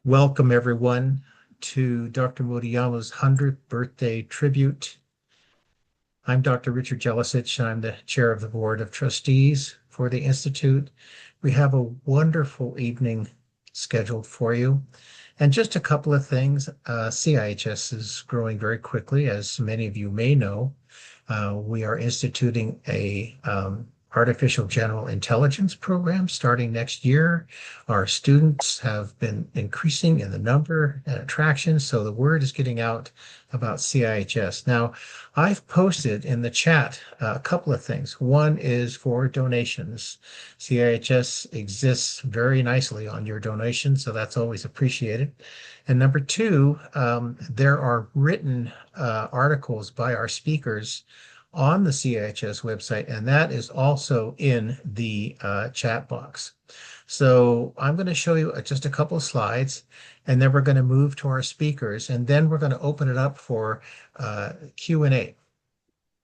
Welcome, everyone, to Dr. Motoyama's 100th birthday tribute. I'm Dr. Richard Jelisich. I'm the chair of the board of trustees for the Institute. We have a wonderful evening scheduled for you. And just a couple of things. CIHS is growing very quickly, as many of you may know. We are instituting a artificial general intelligence program starting next year. Our students have been increasing in the number and attraction, so the word is getting out about CIHS. Now, I've posted in the chat a couple of things. One is for donations. CIHS exists very nicely on your donations, so that's always appreciated. And number two, there are written articles by our speakers on the CIHS website, and that is also in the chat box. So I'm going to show you just a couple of slides, and then we're going to move to our speakers, and then we're going to open it up for Q&A.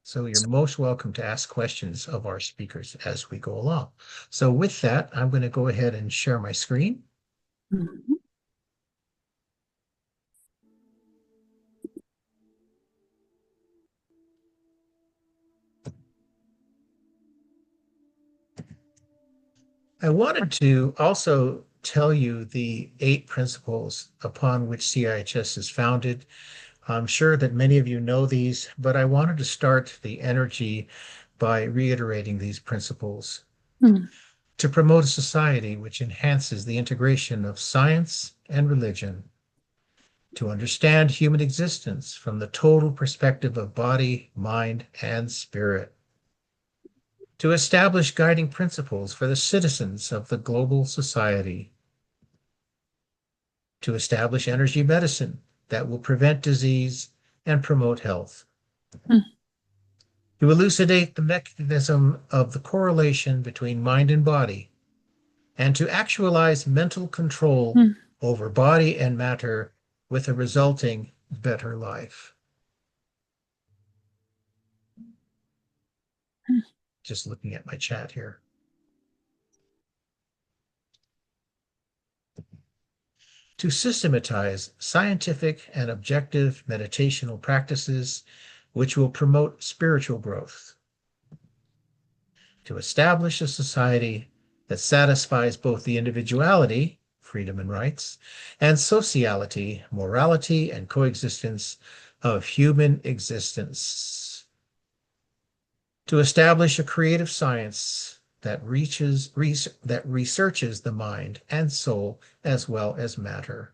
So you're most welcome to ask questions of our speakers as we go along. So with that, I'm going to go ahead and share my screen. Mhm. I wanted to also tell you the 8 principles upon which CIHS is founded. I'm sure that many of you know these, but I wanted to start the energy by reiterating these principles. Mm. To promote a society which enhances the integration of science and religion, to understand human existence from the total perspective of body, mind, and spirit, to establish guiding principles for the citizens of the global society, to establish energy medicine that will prevent disease and promote health, Mm. to elucidate the mechanism of the correlation between mind and body, and to actualize mental control Mm. over body and matter with a resulting better life. Mm. Just looking at my chat here. To systematize scientific and objective meditational practices which will promote spiritual growth. To establish a society that satisfies both the individuality, freedom and rights, and sociality, morality, and coexistence of human existence. To establish a creative science that researches the mind and soul as well as matter.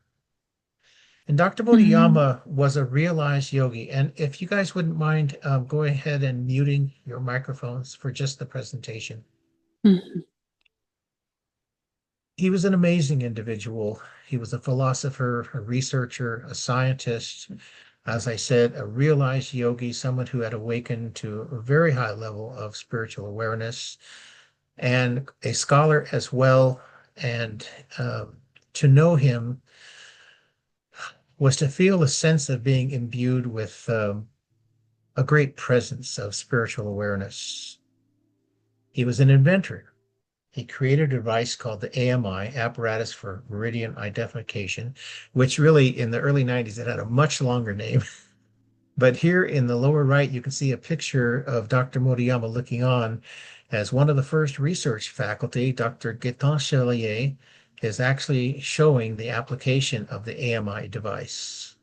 And Dr. Mm. Motoyama was a realized yogi. And if you guys wouldn't mind going ahead and muting your microphones for just the presentation. Mm. He was an amazing individual. He was a philosopher, a researcher, a scientist, as I said, a realized yogi, someone who had awakened to a very high level of spiritual awareness, and a scholar as well. And to know him was to feel a sense of being imbued with a great presence of spiritual awareness. He was an inventor. He created a device called the AMI, Apparatus for Meridian Identification, which really in the early 90s, it had a much longer name. But here in the lower right, you can see a picture of Dr. Motoyama looking on as one of the first research faculty. Dr. Gaetan Chevalier is actually showing the application of the AMI device.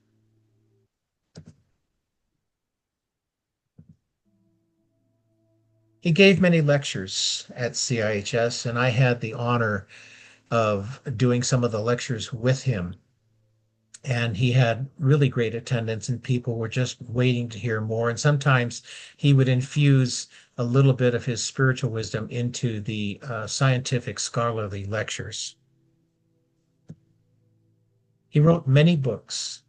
He gave many lectures at CIHS, and I had the honor of doing some of the lectures with him. And he had really great attendance, and people were just waiting to hear more. And sometimes he would infuse a little bit of his spiritual wisdom into the scientific scholarly lectures. He wrote many books.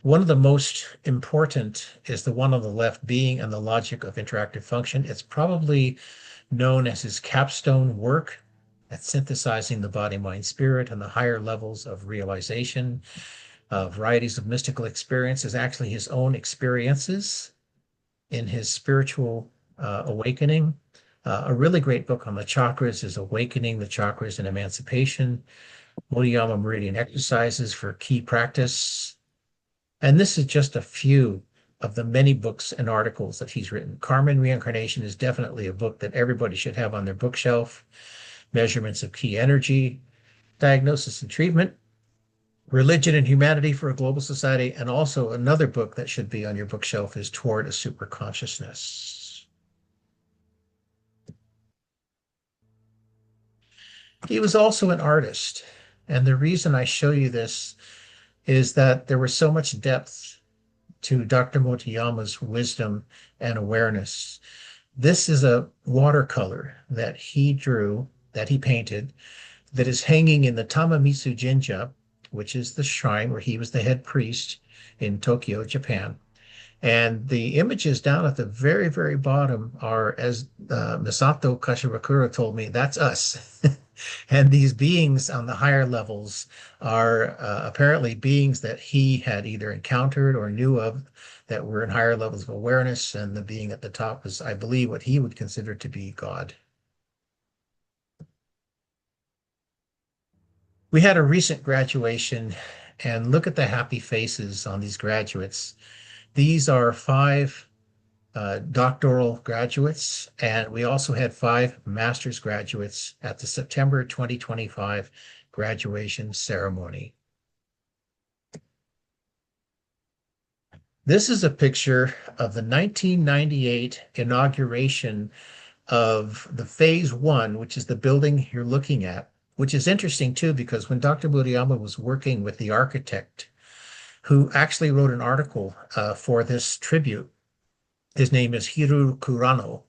One of the most important is the one on the left, Being and the Logic of Interactive Function. It's probably known as his capstone work at synthesizing the body, mind, spirit, and the higher levels of realization. Varieties of mystical experiences, actually his own experiences in his spiritual awakening. A really great book on the chakras is Awakening the Chakras and Emancipation. Motoyama Meridian exercises for key practice. And this is just a few of the many books and articles that he's written. Karma Reincarnation is definitely a book that everybody should have on their bookshelf. Measurements of Key Energy, Diagnosis and Treatment, Religion and Humanity for a Global Society, and also another book that should be on your bookshelf is Toward a Superconsciousness. He was also an artist. And the reason I show you this is that there was so much depth to Dr. Motoyama's wisdom and awareness. This is a watercolor that he drew, that he painted, that is hanging in the Tamamitsu Jinja, which is the shrine where he was the head priest in Tokyo, Japan. And the images down at the very, very bottom are, as Misato Kashiwakura told me, that's us. And these beings on the higher levels are apparently beings that he had either encountered or knew of that were in higher levels of awareness. And the being at the top is, I believe, what he would consider to be God. We had a recent graduation, and look at the happy faces on these graduates. These are five doctoral graduates, and we also had five master's graduates at the September 2025 graduation ceremony. This is a picture of the 1998 inauguration of the phase one, which is the building you're looking at, which is interesting too, because when Dr. Murayama was working with the architect who actually wrote an article for this tribute, his name is Hiru Kurano.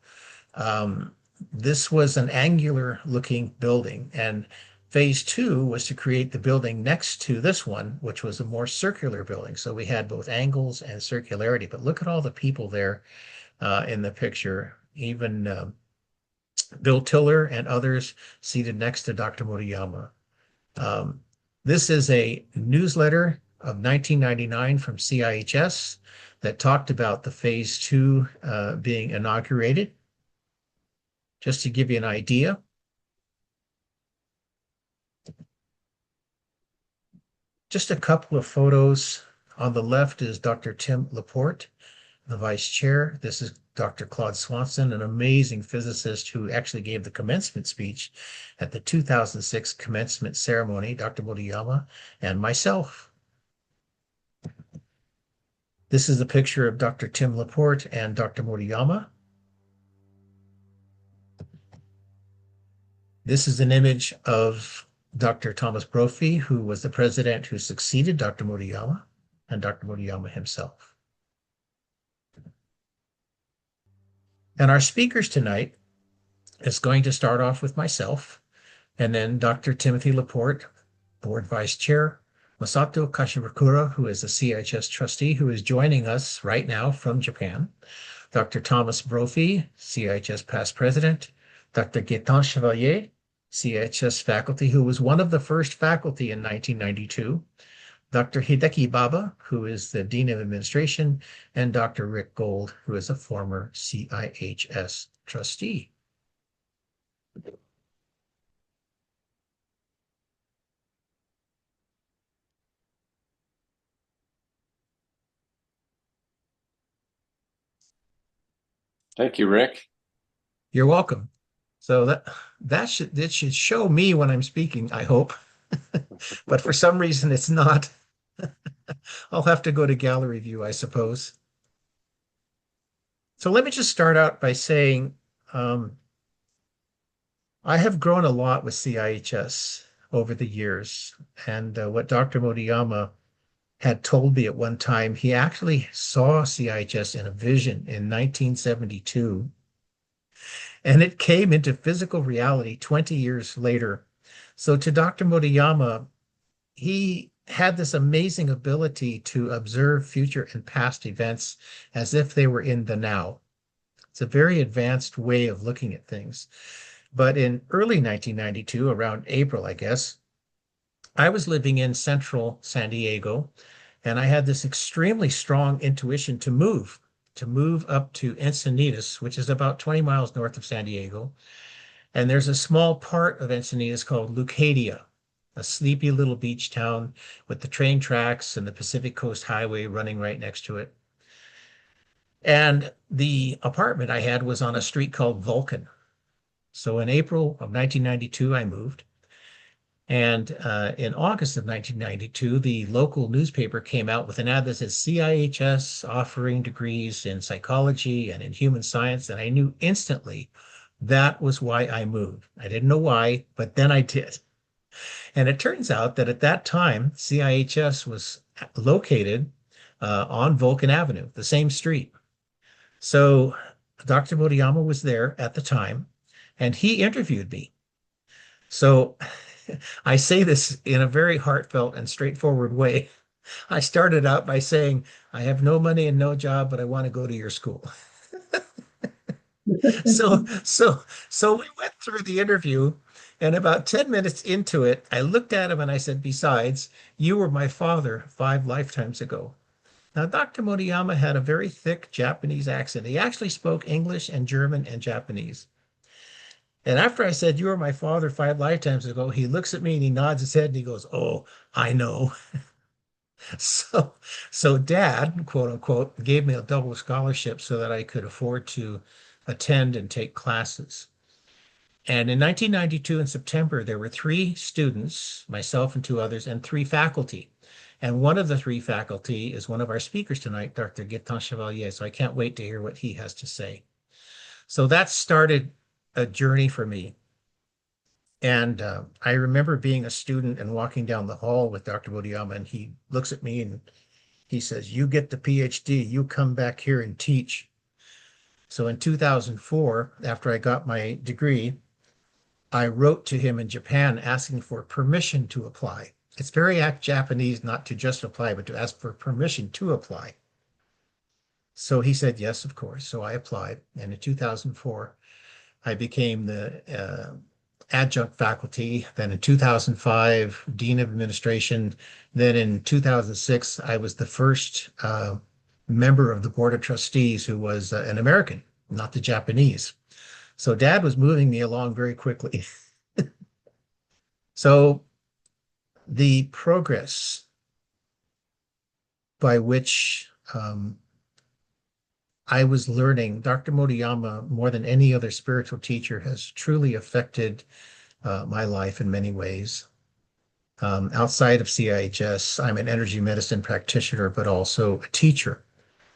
Um, this was an angular looking building, and phase two was to create the building next to this one, which was a more circular building. So we had both angles and circularity. But look at all the people there in the picture, even Bill Tiller and others seated next to Dr. Motoyama. Um, this is a newsletter of 1999 from CIHS that talked about the phase two being inaugurated. Just to give you an idea, just a couple of photos. On the left is Dr. Tim Laporte, the vice chair. This is Dr. Claude Swanson, an amazing physicist who actually gave the commencement speech at the 2006 commencement ceremony, Dr. Motoyama, and myself. This is a picture of Dr. Tim Laporte and Dr. Motoyama. This is an image of Dr. Thomas Brophy, who was the president who succeeded Dr. Motoyama, and Dr. Motoyama himself. And our speakers tonight is going to start off with myself, and then Dr. Timothy Laporte, board vice chair, Masato Kashiwakura, who is a CIHS trustee, who is joining us right now from Japan, Dr. Thomas Brophy, CIHS past president, Dr. Gaetan Chevalier, CIHS faculty, who was one of the first faculty in 1992, Dr. Hideki Baba, who is the Dean of Administration, and Dr. Rick Gold, who is a former CIHS trustee. Thank you, Rick. You're welcome. So that should show me when I'm speaking, I hope. But for some reason it's not. I'll have to go to gallery view, I suppose. So let me just start out by saying I have grown a lot with CIHS over the years. And what Dr. Motoyama had told me at one time, he actually saw CIHS in a vision in 1972. And it came into physical reality 20 years later. So to Dr. Motoyama, he had this amazing ability to observe future and past events as if they were in the now. It's a very advanced way of looking at things. But in early 1992, around April, I guess, I was living in central San Diego, and I had this extremely strong intuition to move up to Encinitas, which is about 20 miles north of San Diego. And there's a small part of Encinitas called Leucadia. a sleepy little beach town with the train tracks and the Pacific Coast Highway running right next to it. And the apartment I had was on a street called Vulcan. So in April of 1992, I moved. And in August of 1992, the local newspaper came out with an ad that says CIHS offering degrees in psychology and in human science. And I knew instantly that was why I moved. I didn't know why, but then I did. And it turns out that at that time, CIHS was located on Vulcan Avenue, the same street. So Dr. Motoyama was there at the time, and he interviewed me. So I say this in a very heartfelt and straightforward way. I started out by saying, I have no money and no job, but I want to go to your school. So, so, so we went through the interview, and about 10 minutes into it, I looked at him and I said, besides, you were my father 5 lifetimes ago. Now, Dr. Motoyama had a very thick Japanese accent. He actually spoke English and German and Japanese. And after I said, you were my father 5 lifetimes ago, he looks at me and he nods his head and he goes, oh, I know. So, so dad, quote unquote, gave me a double scholarship so that I could afford to attend and take classes. And in 1992, in September, there were 3 students, myself and 2 others, and 3 faculty. And one of the 3 faculty is one of our speakers tonight, Dr. Gaetan Chevalier. So I can't wait to hear what he has to say. So that started a journey for me. And I remember being a student and walking down the hall with Dr. Motoyama, and he looks at me and he says, you get the PhD, you come back here and teach. So in 2004, after I got my degree, I wrote to him in Japan asking for permission to apply. It's very Japanese not to just apply, but to ask for permission to apply. So he said, yes, of course. So I applied. And in 2004, I became the adjunct faculty. Then in 2005, Dean of Administration. Then in 2006, I was the first member of the Board of Trustees who was an American, not the Japanese. So Dad was moving me along very quickly. So the progress by which I was learning, Dr. Motoyama, more than any other spiritual teacher, has truly affected my life in many ways. Outside of CIHS, I'm an energy medicine practitioner, but also a teacher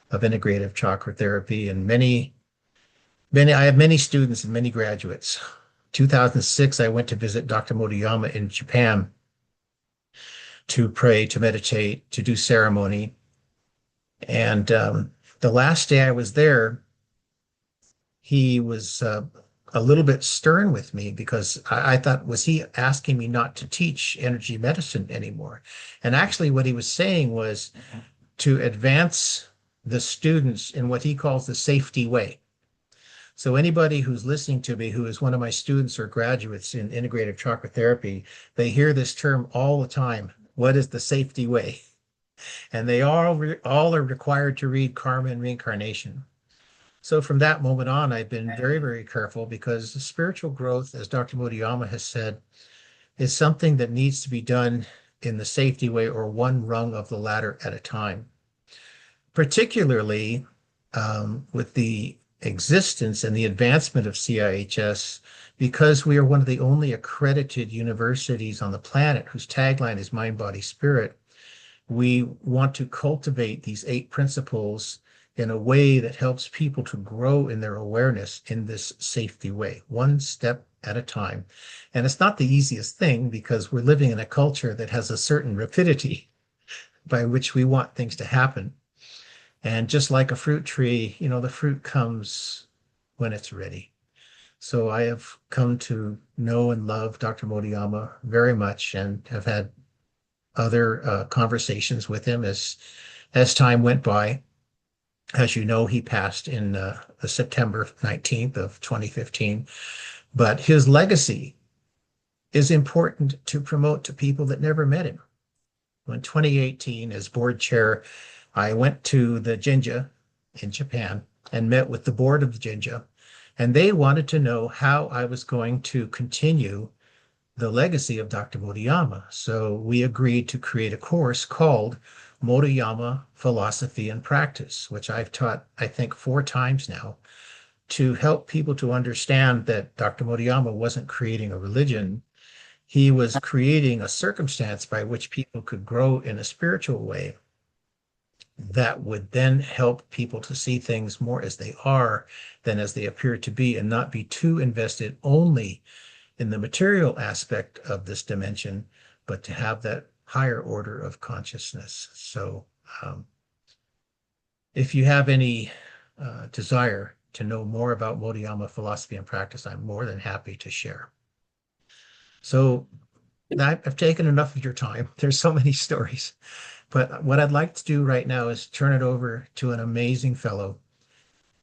of integrative chakra therapy, and I have many students and many graduates. 2006, I went to visit Dr. Motoyama in Japan to pray, to meditate, to do ceremony. And the last day I was there, he was a little bit stern with me because I thought, was he asking me not to teach energy medicine anymore? And actually what he was saying was to advance the students in what he calls the safety way. So anybody who's listening to me who is one of my students or graduates in integrative chakra therapy, they hear this term all the time. What is the safety way? And they all are required to read karma and reincarnation. So from that moment on, I've been very, very careful because the spiritual growth, as Dr. Motoyama has said, is something that needs to be done in the safety way, or one rung of the ladder at a time. Particularly with the existence and the advancement of CIHS, because we are one of the only accredited universities on the planet whose tagline is Mind, Body, Spirit. We want to cultivate these 8 principles in a way that helps people to grow in their awareness in this safety way, one step at a time. And it's not the easiest thing because we're living in a culture that has a certain rapidity by which we want things to happen. And just like a fruit tree, the fruit comes when it's ready. So I have come to know and love Dr. Motoyama very much and have had other conversations with him as time went by. As you know, he passed in September 19th of 2015. But his legacy is important to promote to people that never met him. In 2018, as board chair, I went to the Jinja in Japan and met with the board of the Jinja, and they wanted to know how I was going to continue the legacy of Dr. Motoyama. So we agreed to create a course called Motoyama Philosophy and Practice, which I've taught, I think, 4 times now, to help people to understand that Dr. Motoyama wasn't creating a religion. He was creating a circumstance by which people could grow in a spiritual way that would then help people to see things more as they are than as they appear to be, and not be too invested only in the material aspect of this dimension, but to have that higher order of consciousness. So if you have any desire to know more about Motoyama philosophy and practice, I'm more than happy to share. So I've taken enough of your time. There's so many stories. But what I'd like to do right now is turn it over to an amazing fellow,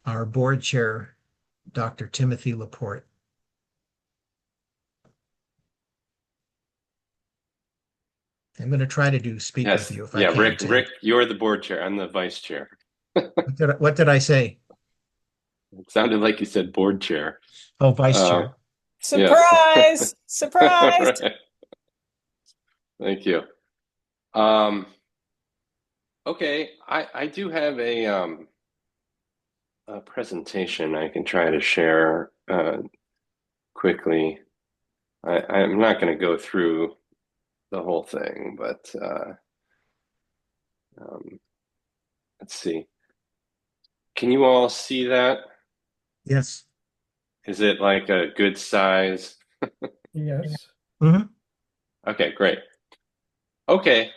our board chair, Dr. Timothy Laporte. I'm going to try to do speaker Yes. view if I Yeah, can. Rick, you're the board chair. I'm the vice chair. What did I say? It sounded like you said board chair. Oh, vice chair. Yes. Surprise! Surprise! Right. Thank you. Um, okay, I do have a presentation I can try to share quickly. I'm not going to go through the whole thing, but let's see. Can you all see that? Yes. Is it like a good size? Yes. Mm-hmm. Okay, great. Okay,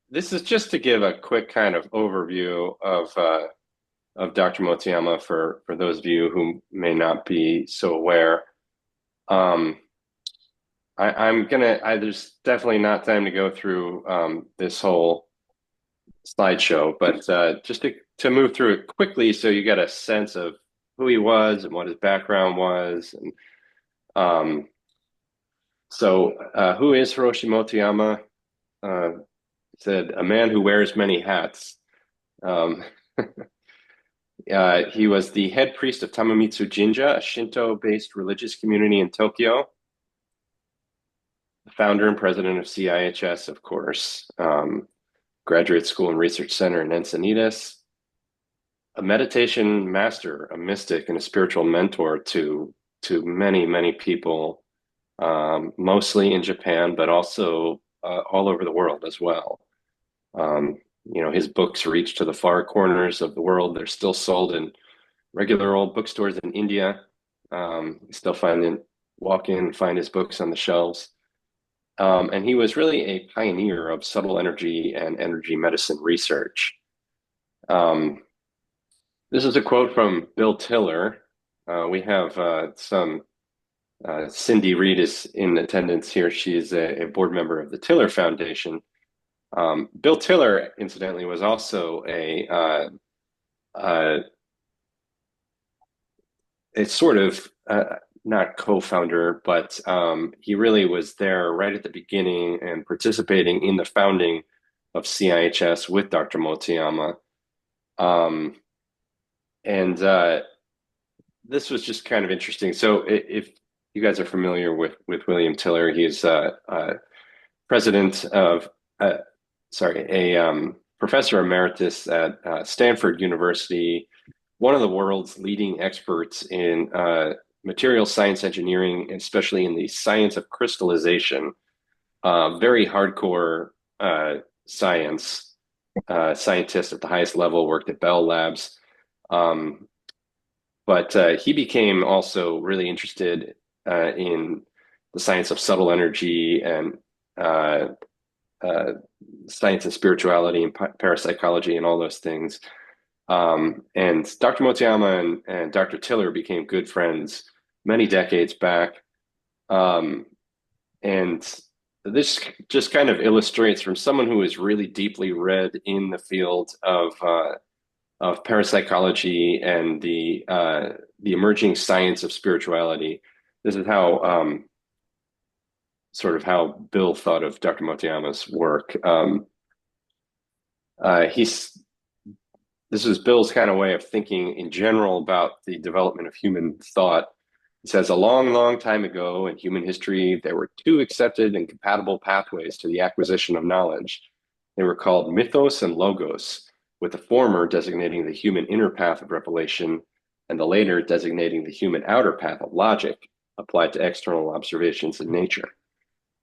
this is just to give a quick kind of overview of Dr. Motoyama for those of you who may not be so aware. Um, there's definitely not time to go through this whole slideshow, but just to move through it quickly so you get a sense of who he was and what his background was. And who is Hiroshi Motoyama? Said a man who wears many hats. Um, he was the head priest of Tamamitsu Jinja, a Shinto-based religious community in Tokyo. The founder and president of CIHS, of course. Graduate School and Research Center in Encinitas. A meditation master, a mystic, and a spiritual mentor to many, many people, mostly in Japan, but also all over the world as well. His books reach to the far corners of the world. They're still sold in regular old bookstores in India. You still walk in and find his books on the shelves. And he was really a pioneer of subtle energy and energy medicine research. This is a quote from Bill Tiller. We have some Cindy Reed is in attendance here. She is a board member of the Tiller Foundation. Bill Tiller, incidentally, was also a sort of not co-founder, but he really was there right at the beginning and participating in the founding of CIHS with Dr. Motoyama. And this was just kind of interesting. So if you guys are familiar with William Tiller, he's president of, professor emeritus at Stanford University, one of the world's leading experts in material science engineering, especially in the science of crystallization, very hardcore science, scientist at the highest level, worked at Bell Labs. But he became also really interested in the science of subtle energy and science of spirituality and parapsychology and all those things. And Dr. Motoyama and Dr. Tiller became good friends many decades back. And this just kind of illustrates from someone who is really deeply read in the field of parapsychology and the emerging science of spirituality. This is how sort of how Bill thought of Dr. Motoyama's work. This is Bill's kind of way of thinking in general about the development of human thought. It says, a long, long time ago in human history, there were two accepted and compatible pathways to the acquisition of knowledge. They were called mythos and logos, with the former designating the human inner path of revelation and the later designating the human outer path of logic applied to external observations in nature.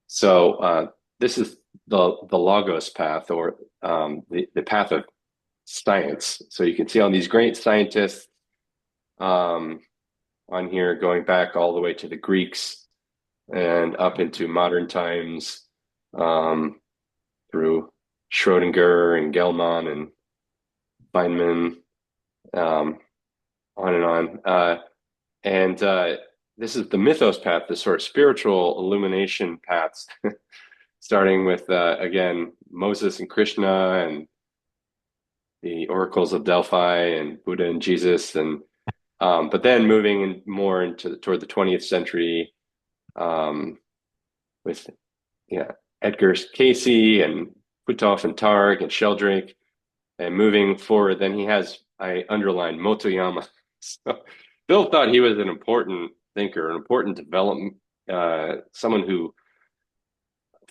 So this is the logos path, or the path of science. So you can see all these great scientists on here, going back all the way to the Greeks and up into modern times, through Schrodinger and Gell-Mann and Feynman, on and on. And this is the mythos path, the sort of spiritual illumination paths, starting with, again, Moses and Krishna and the oracles of Delphi and Buddha and Jesus, and but then moving more toward the 20th century, with Edgar Casey and Puthoff and Targ and Sheldrake, and moving forward, then I underlined Motoyama. So Bill thought he was an important thinker, an important development, someone who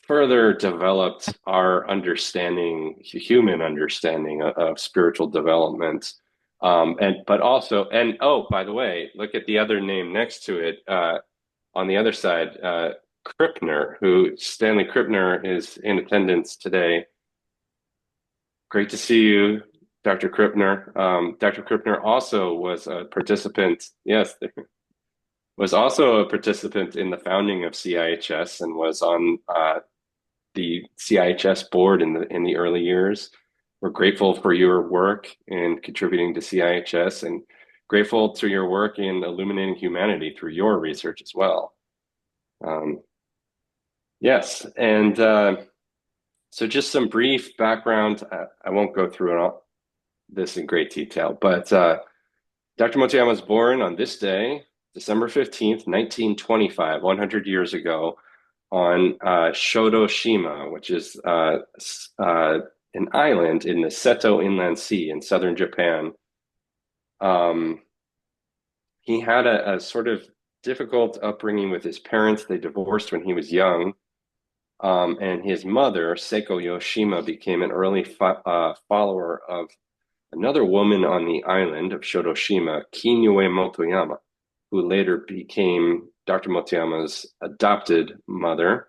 further developed our understanding, human understanding of spiritual development. But also, and oh, by the way, look at the other name next to it, on the other side, Krippner, Stanley Krippner is in attendance today. Great to see you, Dr. Krippner. Dr. Krippner also was a participant, yes, was also a participant in the founding of CIHS and was on the CIHS board in the early years. We're grateful for your work in contributing to CIHS, and grateful to your work in illuminating humanity through your research as well. Yes, and so just some brief background. I won't go through all this in great detail, but Dr. Motoyama was born on this day, December 15th, 1925, 100 years ago, on Shodoshima, which is an island in the Seto Inland Sea in southern Japan. He had a sort of difficult upbringing with his parents. They divorced when he was young. And his mother, Seiko Yoshima, became an early follower of another woman on the island of Shodoshima, Kinyue Motoyama, who later became Dr. Motoyama's adopted mother.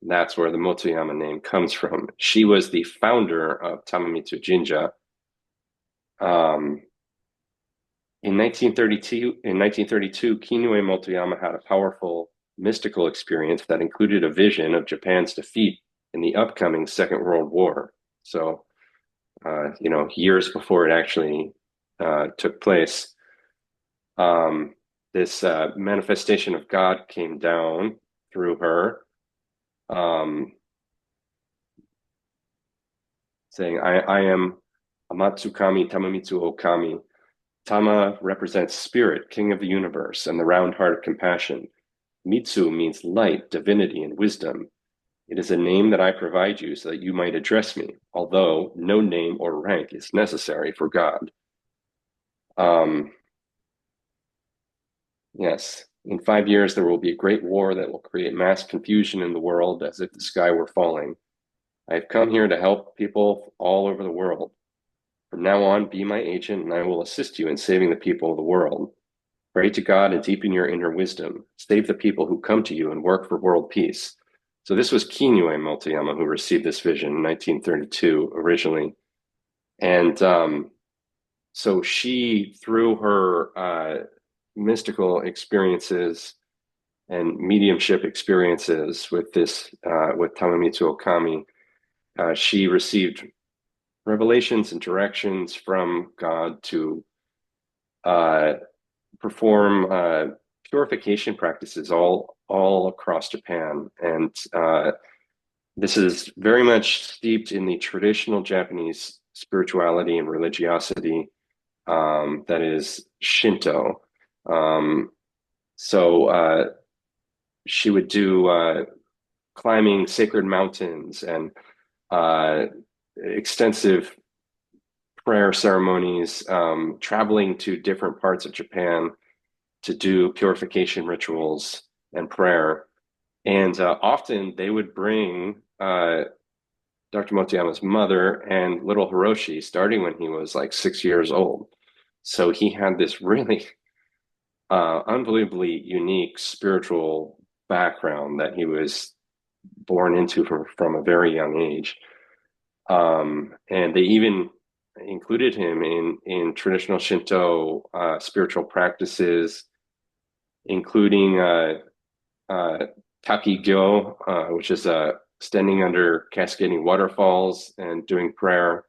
That's where the Motoyama name comes from. She was the founder of Tamamitsu Jinja. In 1932, Kinyue Motoyama had a powerful mystical experience that included a vision of Japan's defeat in the upcoming Second World War. So, years before it actually took place, this manifestation of God came down through her, saying, I am Amatsukami Tamamitsu Okami. Tama represents spirit, king of the universe, and the round heart of compassion. Mitsu means light, divinity, and wisdom. It is a name that I provide you so that you might address me, although no name or rank is necessary for God. Yes, in 5 years there will be a great war that will create mass confusion in the world as if the sky were falling. I have come here to help people all over the world. From now on, be my agent, and I will assist you in saving the people of the world. Pray to God and deepen your inner wisdom. Save the people who come to you and work for world peace. So this was Kinyue Motoyama who received this vision in 1932 originally. And so she, through her mystical experiences and mediumship experiences with Tamamitsu Okami, she received revelations and directions from God to perform purification practices all across Japan. And this is very much steeped in the traditional Japanese spirituality and religiosity, that is Shinto. So she would do climbing sacred mountains and extensive prayer ceremonies, traveling to different parts of Japan to do purification rituals and prayer. And often they would bring Dr. Motoyama's mother and little Hiroshi starting when he was like 6 years old. So he had this really unbelievably unique spiritual background that he was born into from a very young age. And they even included him in traditional Shinto spiritual practices, including Taki-gyo, which is standing under cascading waterfalls and doing prayer,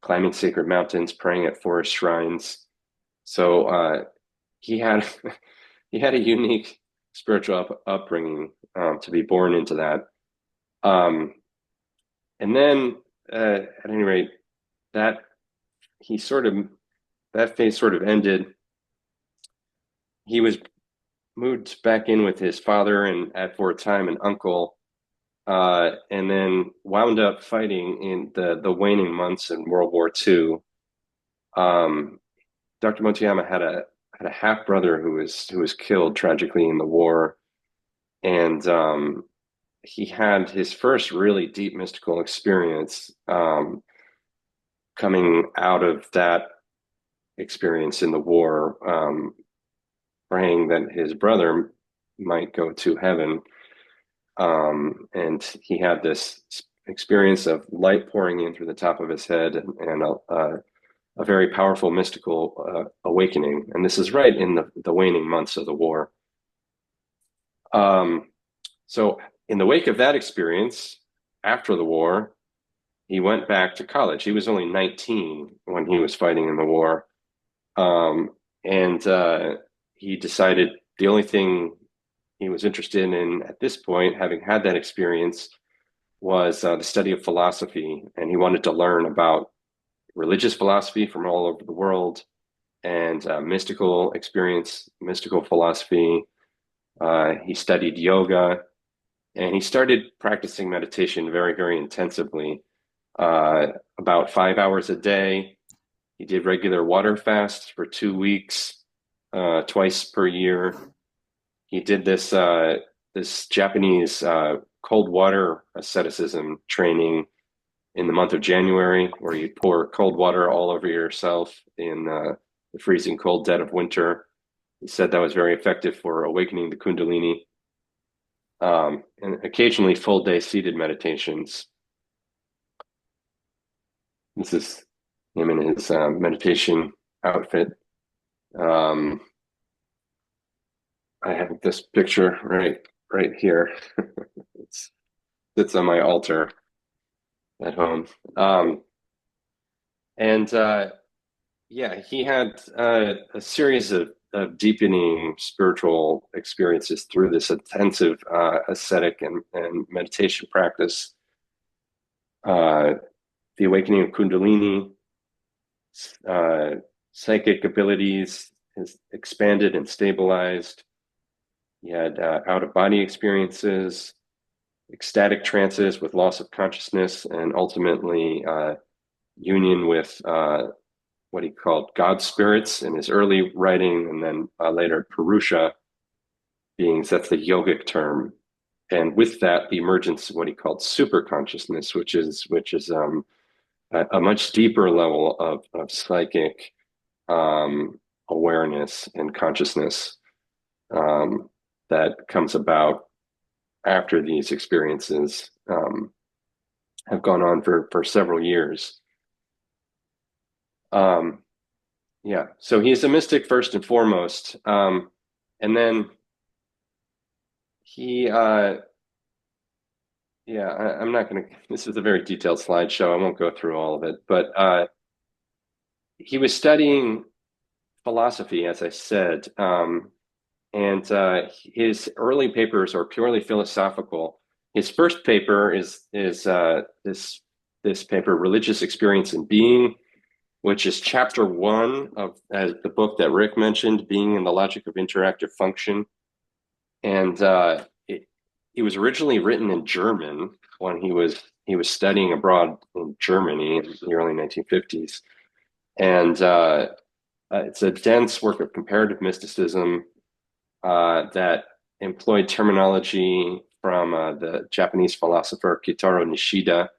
climbing sacred mountains, praying at forest shrines. So he had he had a unique spiritual upbringing to be born into that. And then, at any rate, that he sort of that phase sort of ended. He was moved back in with his father and for a time an uncle, and then wound up fighting in the waning months in World War II. Dr. Motoyama had a half brother who was killed tragically in the war, and he had his first really deep mystical experience coming out of that experience in the war, praying that his brother might go to heaven. And he had this experience of light pouring in through the top of his head and a very powerful mystical awakening. And this is right in the waning months of the war. So in the wake of that experience, after the war, he went back to college. He was only 19 when he was fighting in the war. And he decided the only thing he was interested in at this point, having had that experience, was the study of philosophy. And he wanted to learn about religious philosophy from all over the world and mystical experience, mystical philosophy. He studied yoga, and he started practicing meditation very, very intensively, about 5 hours a day. He did regular water fasts for 2 weeks, twice per year. He did this Japanese cold water asceticism training in the month of January, where you pour cold water all over yourself in the freezing cold dead of winter. He said that was very effective for awakening the Kundalini. And occasionally full day seated meditations. This is him in his meditation outfit. I have this picture right here. It's on my altar at home. Yeah, he had a series of deepening spiritual experiences through this intensive ascetic and meditation practice. The awakening of Kundalini, psychic abilities has expanded and stabilized. He had out-of-body experiences, ecstatic trances with loss of consciousness, and ultimately union with what he called God spirits in his early writing, and then later Purusha beings. That's the yogic term. And with that, the emergence of what he called super consciousness, which is a much deeper level of psychic awareness and consciousness that comes about after these experiences have gone on for several years. Yeah, so he's a mystic first and foremost. And then he, I'm not going to, this is a very detailed slideshow. I won't go through all of it, but he was studying philosophy, as I said, and his early papers are purely philosophical. His first paper is this paper, Religious Experience and Being, which is chapter 1 of the book that Rick mentioned, Being and the Logic of Interactive Function. And it was originally written in German when he was studying abroad in Germany in the early 1950s. And It's a dense work of comparative mysticism that employed terminology from the Japanese philosopher Kitaro Nishida.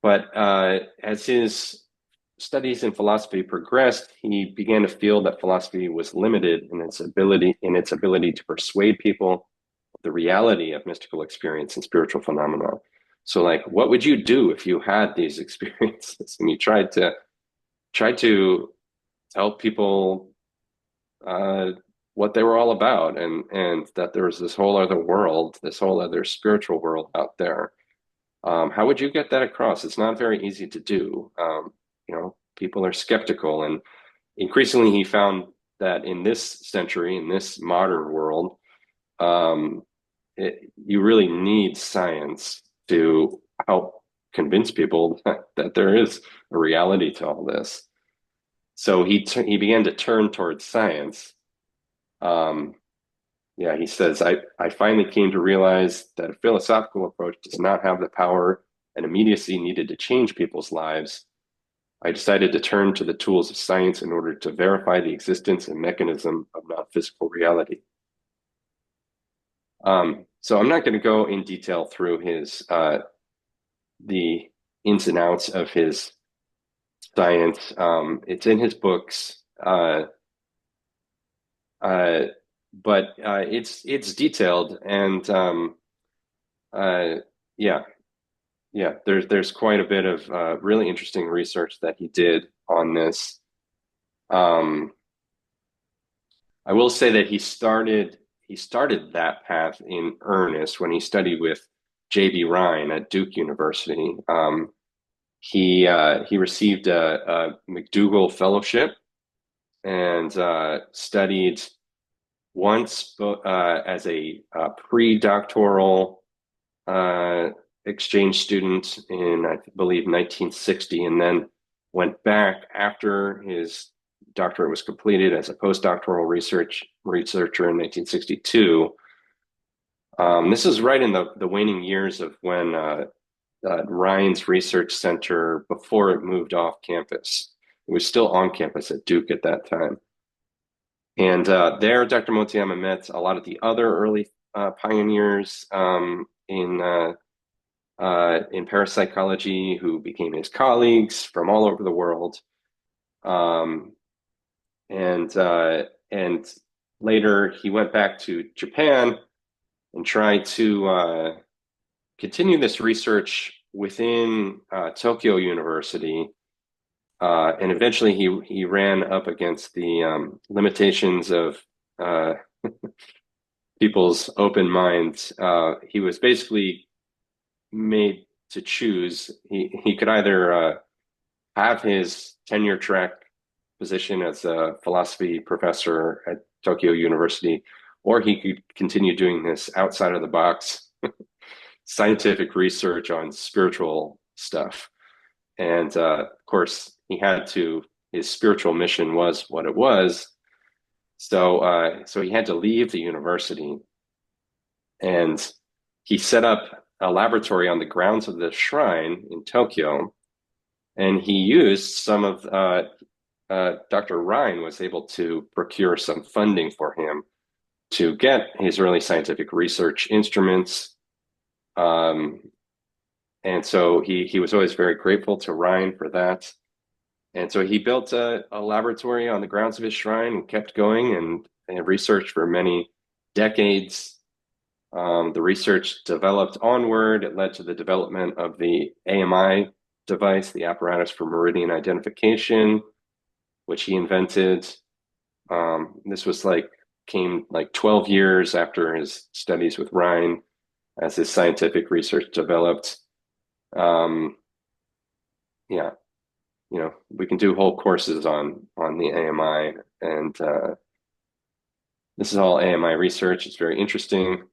But as his studies in philosophy progressed, he began to feel that philosophy was limited in its ability to persuade people of the reality of mystical experience and spiritual phenomena. So, like, what would you do if you had these experiences and you tried to tell people what they were all about, and that there was this whole other world, this whole other spiritual world out there? How would you get that across? It's not very easy to do. People are skeptical, and increasingly he found that in this century, in this modern world, um, you really need science to help convince people that there is a reality to all this. So he began to turn towards science. Um, yeah, he says, I finally came to realize that a philosophical approach does not have the power and immediacy needed to change people's lives. I decided to turn to the tools of science in order to verify the existence and mechanism of non-physical reality. So I'm not going to go in detail through the ins and outs of his science. It's in his books, uh, but it's detailed, and uh, yeah, there's quite a bit of really interesting research that he did on this. I will say that he started that path in earnest when he studied with J.B. Rhine at Duke University. He received a McDougall Fellowship and studied once as a pre-doctoral exchange student in, I believe, 1960, and then went back after his doctorate was completed as a postdoctoral researcher in 1962. This is right in the waning years of when Ryan's research center, before it moved off campus. It was still on campus at Duke at that time. And there, Dr. Motoyama met a lot of the other early pioneers in parapsychology who became his colleagues from all over the world. Um, and later he went back to Japan and tried to continue this research within Tokyo University. And eventually he ran up against the limitations of people's open minds. He was basically made to choose. He could either have his tenure track position as a philosophy professor at Tokyo University, or he could continue doing this outside of the box scientific research on spiritual stuff. And of course, his spiritual mission was what it was. So he had to leave the university, and he set up a laboratory on the grounds of the shrine in Tokyo. And he used some of Dr. Ryan was able to procure some funding for him to get his early scientific research instruments. And so he was always very grateful to Ryan for that. And so he built a laboratory on the grounds of his shrine and kept going and researched for many decades. The research developed onward. It led to the development of the AMI device, the apparatus for meridian identification, which he invented. This came like 12 years after his studies with Ryan, as his scientific research developed. Yeah, we can do whole courses on the AMI, and this is all AMI research. It's very interesting.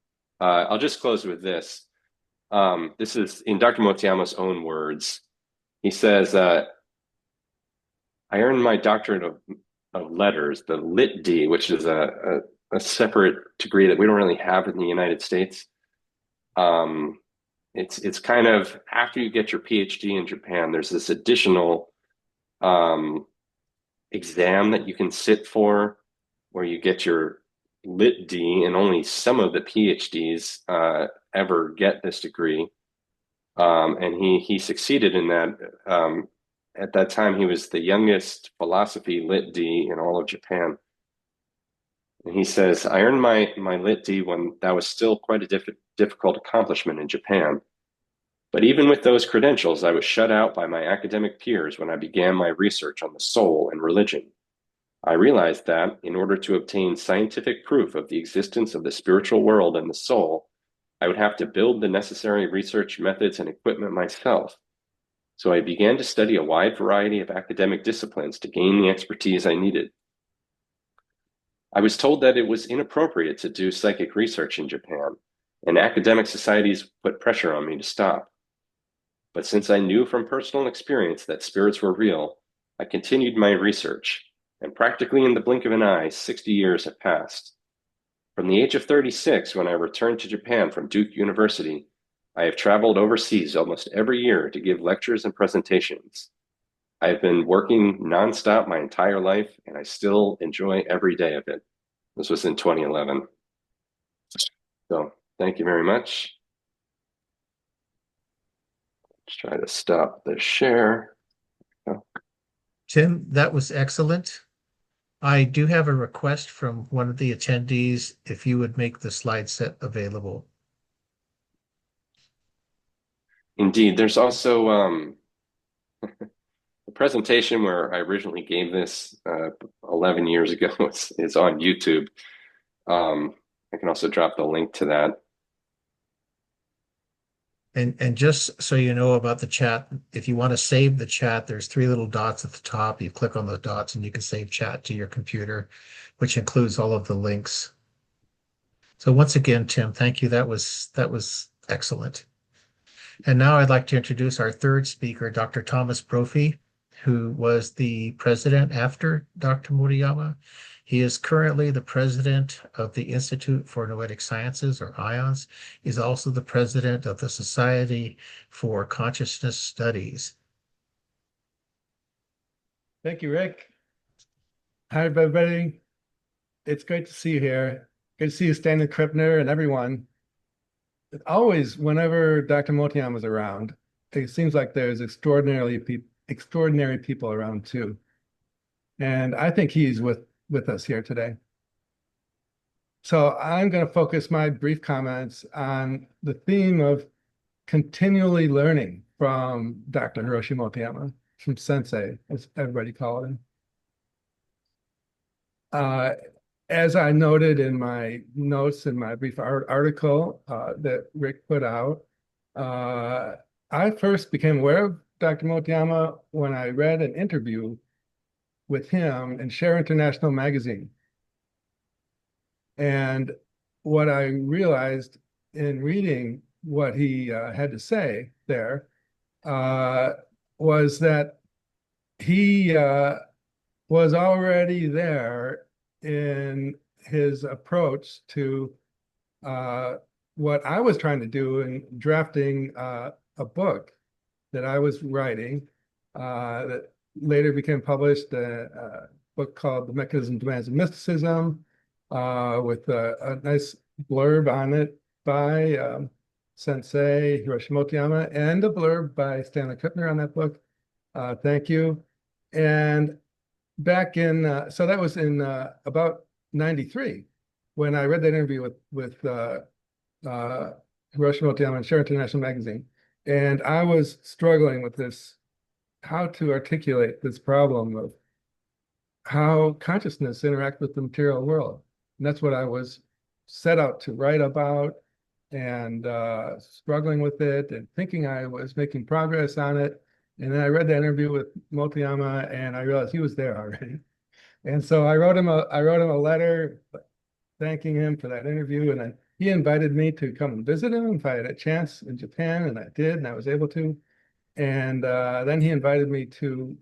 I'll just close with this. This is in Dr. Motoyama's own words. He says, I earned my doctorate of letters, the Lit D, which is a separate degree that we don't really have in the United States. It's kind of after you get your PhD in Japan, there's this additional exam that you can sit for where you get your Lit D, and only some of the PhDs ever get this degree. And he succeeded in that. At that time, he was the youngest philosophy Lit D in all of Japan. And he says, I earned my Lit D when that was still quite a difficult accomplishment in Japan. But even with those credentials, I was shut out by my academic peers when I began my research on the soul and religion. I realized that in order to obtain scientific proof of the existence of the spiritual world and the soul, I would have to build the necessary research methods and equipment myself. So I began to study a wide variety of academic disciplines to gain the expertise I needed. I was told that it was inappropriate to do psychic research in Japan, and academic societies put pressure on me to stop. But since I knew from personal experience that spirits were real, I continued my research, and practically in the blink of an eye, 60 years have passed. From the age of 36, when I returned to Japan from Duke University, I have traveled overseas almost every year to give lectures and presentations. I have been working nonstop my entire life, and I still enjoy every day of it. This was in 2011. So thank you very much. Let's try to stop the share. Oh. Tim, that was excellent. I do have a request from one of the attendees if you would make the slide set available. Indeed, there's also the presentation where I originally gave this 11 years ago is on YouTube. I can also drop the link to that. And just so you know about the chat, if you want to save the chat, there's three little dots at the top. You click on those dots and you can save chat to your computer, which includes all of the links. So once again, Tim, thank you. That was excellent. And now I'd like to introduce our third speaker, Dr. Thomas Brophy, who was the president after Dr. Motoyama. He is currently the president of the Institute for Noetic Sciences, or IONS. He's also the president of the Society for Consciousness Studies. Thank you, Rick. Hi, everybody. It's great to see you here. Good to see you, Stanley Krippner, and everyone. Always, whenever Dr. Motoyama is around, it seems like there's extraordinary people around too. And I think he's with us here today. So I'm going to focus my brief comments on the theme of continually learning from Dr. Hiroshi Motoyama, from Sensei, as everybody calls him. As I noted in my notes in my brief article that Rick put out, I first became aware of Dr. Motoyama when I read an interview with him in Share International magazine. And what I realized in reading what he had to say there was that he was already there in his approach to what I was trying to do in drafting a book that I was writing that later became published, a book called The Mechanism, Demands, and Mysticism, with a nice blurb on it by Sensei Hiroshi Motoyama, and a blurb by Stanley Krippner on that book. Thank you. And back in, so that was in about 93, when I read that interview with Hiroshi Motoyama in Share International magazine. And I was struggling with this, how to articulate this problem of how consciousness interacts with the material world. And that's what I was set out to write about, and struggling with it and thinking I was making progress on it. And then I read that interview with Motoyama and I realized he was there already. And so I wrote him a letter thanking him for that interview. And then he invited me to come and visit him if I had a chance in Japan, and I did, and I was able to. And then he invited me to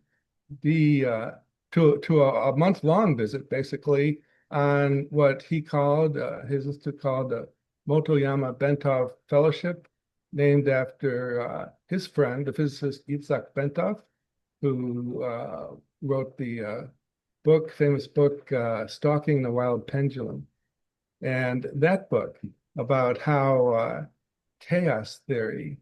be to a month-long visit, basically, on what he called, his institute called the Motoyama Bentov Fellowship, named after his friend, the physicist Itzhak Bentov, who wrote the famous book, Stalking the Wild Pendulum. And that book about how chaos theory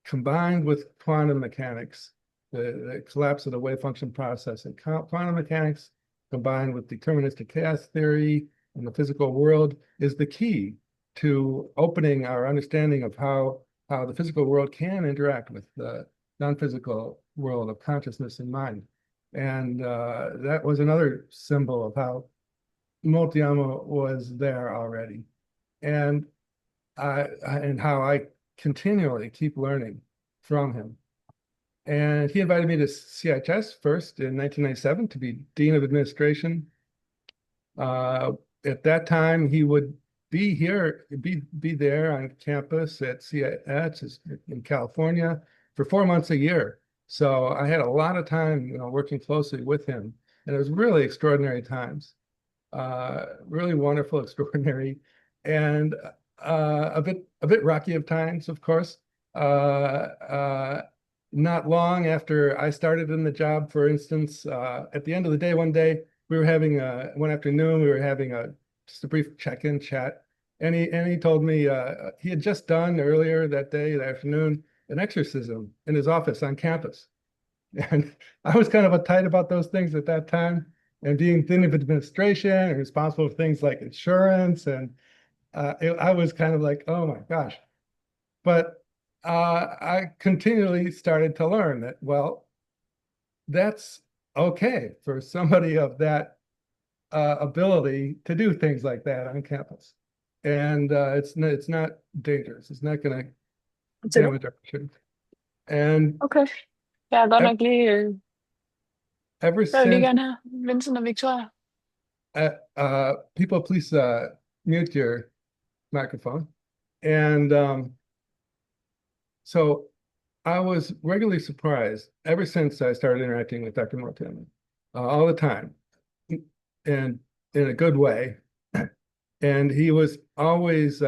combined with quantum mechanics, the collapse of the wave function process and quantum mechanics combined with deterministic chaos theory and the physical world is the key to opening our understanding of how the physical world can interact with the non-physical world of consciousness and mind. And that was another symbol of how Motoyama was there already. And and how I continually keep learning from him. And he invited me to CHS first in 1997 to be Dean of Administration. At that time, he would be here, be there on campus at CHS in California for 4 months a year. So I had a lot of time, working closely with him, and it was really extraordinary times, really wonderful, extraordinary, and a bit rocky of times, of course. Not long after I started in the job, for instance, at the end of the day, one day we were having one afternoon, we were having just a brief check-in chat, and he told me he had just done earlier that day, that afternoon, an exorcism in his office on campus. And I was kind of uptight about those things at that time. And being dean of administration and responsible for things like insurance, and I was kind of like, oh my gosh. But I continually started to learn that, well, that's okay for somebody of that ability to do things like that on campus. And it's not dangerous. It's not going to damage our students. And Okay. Jeg er godt nok lige, ever jeg vil lige since, gerne have Vincent og Victoria. people, please mute your microphone. And so I was regularly surprised ever since I started interacting with Dr. Motoyama, all the time, and in a good way. And he was always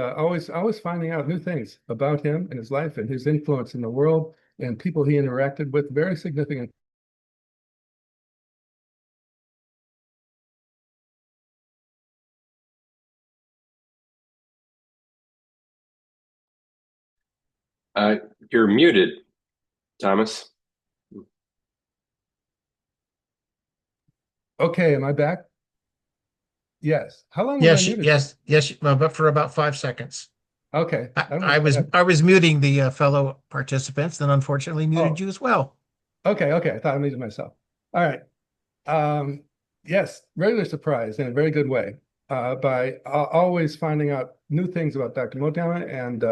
finding out new things about him and his life and his influence in the world and people he interacted with, very significant. You're muted, Thomas. Okay, am I back? Yes. How long was I muted? Yes, but for about 5 seconds. Okay. I was muting the fellow participants, and unfortunately muted you as well. Okay. I thought I muted myself. All right. Yes, regular surprise in a very good way, by always finding out new things about Dr. Motoyama and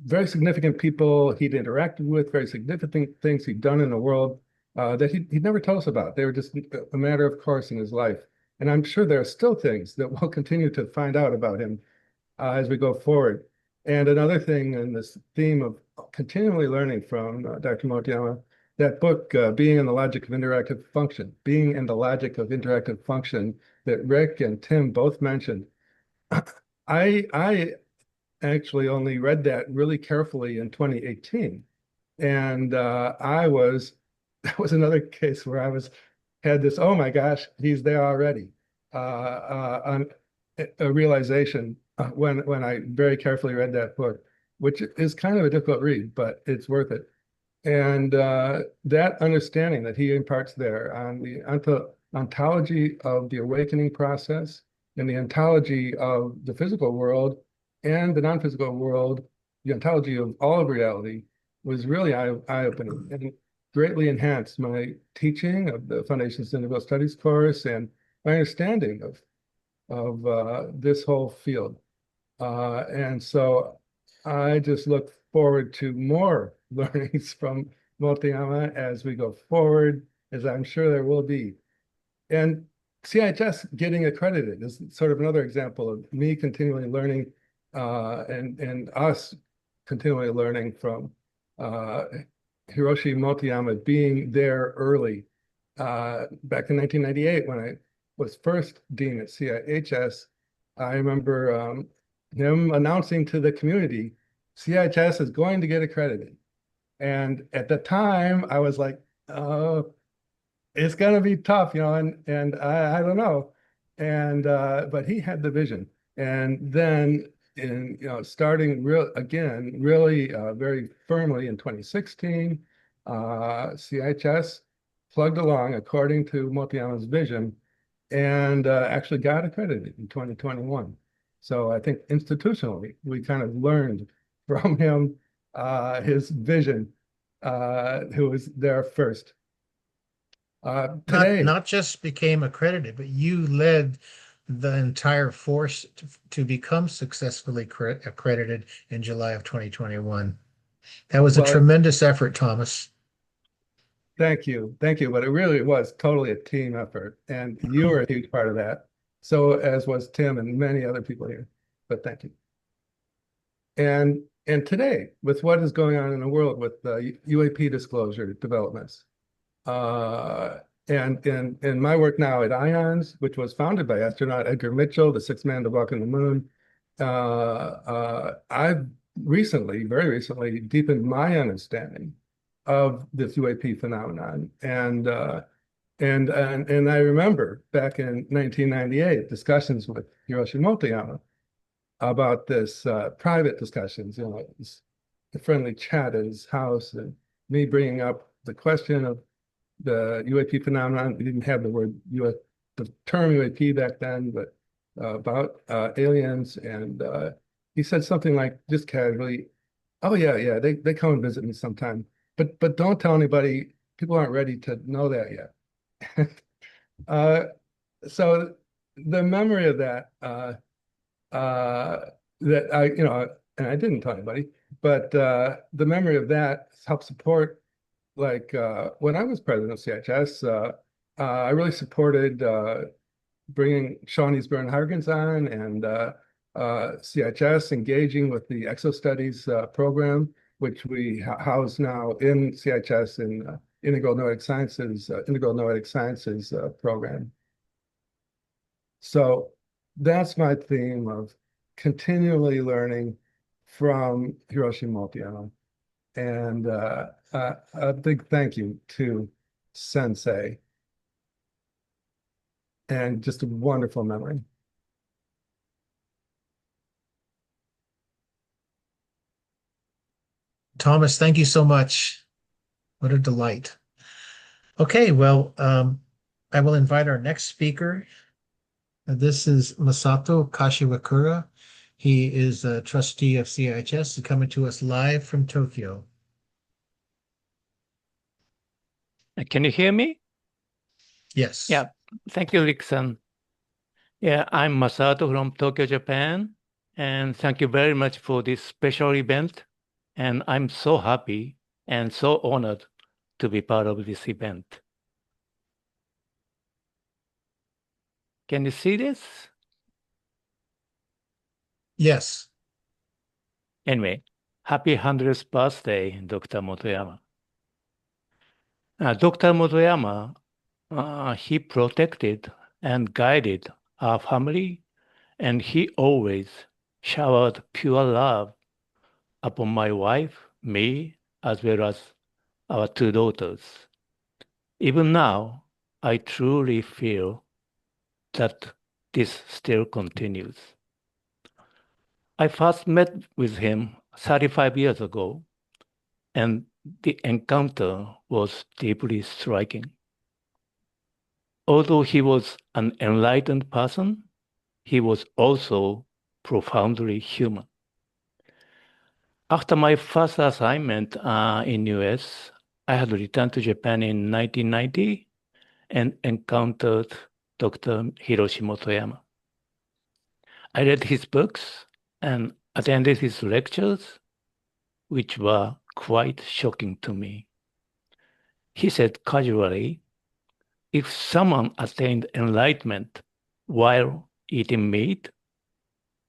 very significant people he'd interacted with, very significant things he'd done in the world that he'd never told us about. They were just a matter of course in his life. And I'm sure there are still things that we'll continue to find out about him as we go forward. And another thing in this theme of continually learning from Dr. Motoyama, that book, Being in the Logic of Interactive Function, Being in the Logic of Interactive Function, that Rick and Tim both mentioned. I actually only read that really carefully in 2018. And that was another case where had this, oh my gosh, he's there already, on a realization when I very carefully read that book, which is kind of a difficult read, but it's worth it. And that understanding that he imparts there on the ontology of the awakening process and the ontology of the physical world and the non-physical world, the ontology of all of reality, was really eye-opening and greatly enhanced my teaching of the Foundations in Individual Studies course and my understanding of this whole field. And so I just look forward to more learnings from Motoyama as we go forward, as I'm sure there will be. And CIHS getting accredited is sort of another example of me continually learning and us continually learning from Hiroshi Motoyama being there early. Back in 1998, when I was first dean at CIHS, I remember him announcing to the community, CIHS is going to get accredited. And at the time, I was like, oh, it's gonna be tough, and I don't know. And but he had the vision. And then starting really very firmly in 2016, CHS plugged along according to Motoyama's vision and actually got accredited in 2021. So I think institutionally we kind of learned from him his vision, who was there first. Not Today, not just became accredited, but you led the entire force to become successfully accredited in July of 2021. That was a well, tremendous effort, Thomas. thank you. Thank you. But it really was totally a team effort. And you were a huge part of that. So as was Tim and many other people here. But thank you. And today, with what is going on in the world with UAP disclosure developments, uh, and my work now at IONS, which was founded by astronaut Edgar Mitchell, the sixth man to walk on the moon, I've very recently, deepened my understanding of this UAP phenomenon. And I remember back in 1998 discussions with Hiroshi Motoyama about this, private discussions, the friendly chat at his house, and me bringing up the question of the UAP phenomenon. We didn't have the term UAP back then, but about aliens. And he said something like, just casually, "Oh yeah, they come and visit me sometime, but don't tell anybody. People aren't ready to know that yet." uh, so the memory of that, that and I didn't tell anybody, but the memory of that helped support, like, when I was president of CHS, I really supported bringing Shawnee's Byrne-Hargens on, and CHS engaging with the Exo Studies program, which we house now in CHS in Integral Noetic Sciences program. So that's my theme of continually learning from Hiroshi Motoyama. And a big thank you to Sensei, and just a wonderful memory. Thomas, thank you so much. What a delight. Okay, well, I will invite our next speaker. This is Masato Kashiwakura. He is a trustee of CIHS coming to us live from Tokyo. Can you hear me? Yes. Yeah, thank you, Rick-san. Yeah, I'm Masato from Tokyo, Japan, and thank you very much for this special event. And I'm so happy and so honored to be part of this event. Can you see this? Yes. Anyway, happy 100th birthday, Dr. Motoyama. Dr. Motoyama, he protected and guided our family, and he always showered pure love upon my wife, me, as well as our two daughters. Even now, I truly feel that this still continues. I first met with him 35 years ago, and the encounter was deeply striking. Although he was an enlightened person, he was also profoundly human. After my first assignment in US, I had returned to Japan in 1990 and encountered Dr. Hiroshi Motoyama. I read his books and attended his lectures, which were quite shocking to me. He said casually, if someone attained enlightenment while eating meat,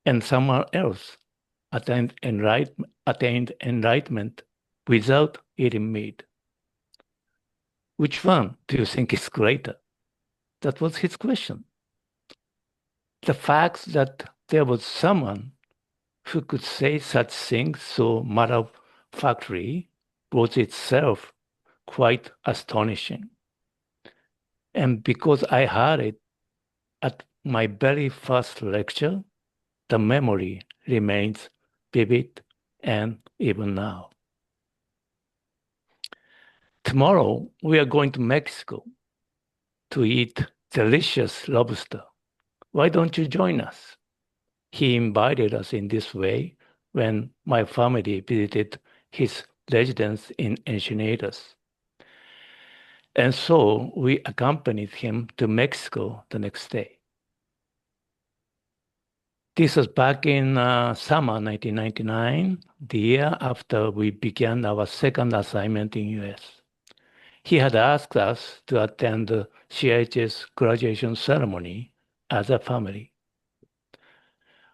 and someone else attained enlightenment without eating meat, which one do you think is greater? That was his question. The fact that there was someone who could say such things so matter-of-factly was itself quite astonishing. And because I heard it at my very first lecture, the memory remains vivid and even now. Tomorrow, we are going to Mexico to eat delicious lobster. Why don't you join us? He invited us in this way when my family visited his residence in Encinitas. And so we accompanied him to Mexico the next day. This was back in summer 1999, the year after we began our second assignment in US. He had asked us to attend the CIH's graduation ceremony as a family.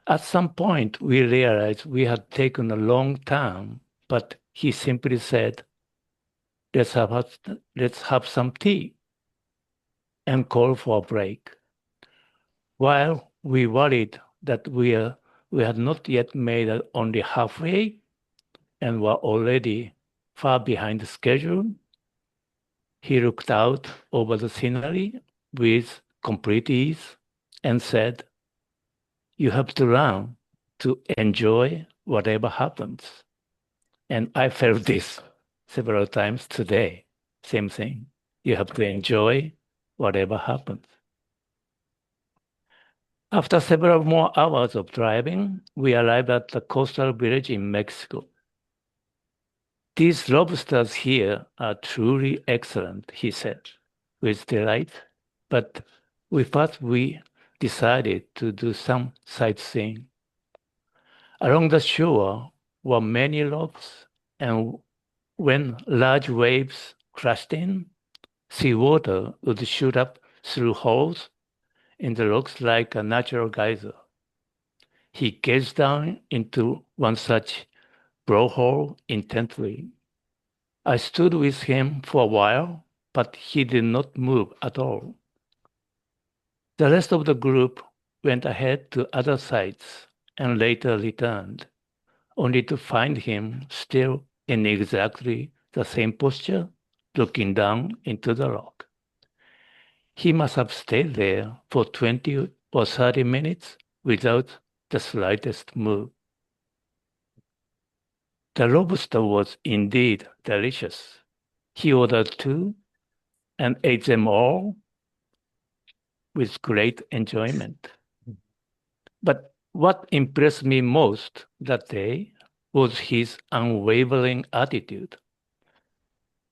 At some point, we realized we had taken a long time, but he simply said, let's have some tea, and called for a break. While we worried that we had not yet made it only halfway and were already far behind the schedule, he looked out over the scenery with complete ease and said, you have to learn to enjoy whatever happens. And I felt this several times today. Same thing. You have to enjoy whatever happens. After several more hours of driving, we arrived at the coastal village in Mexico. These lobsters here are truly excellent, he said, with delight. But we decided to do some sightseeing. Along the shore were many logs, and when large waves crashed in, seawater would shoot up through holes in the rocks like a natural geyser. He gazed down into one such blowhole intently. I stood with him for a while, but he did not move at all. The rest of the group went ahead to other sites and later returned, only to find him still in exactly the same posture, looking down into the rock. He must have stayed there for 20 or 30 minutes without the slightest move. The lobster was indeed delicious. He ordered 2 and ate them all with great enjoyment. But what impressed me most that day was his unwavering attitude,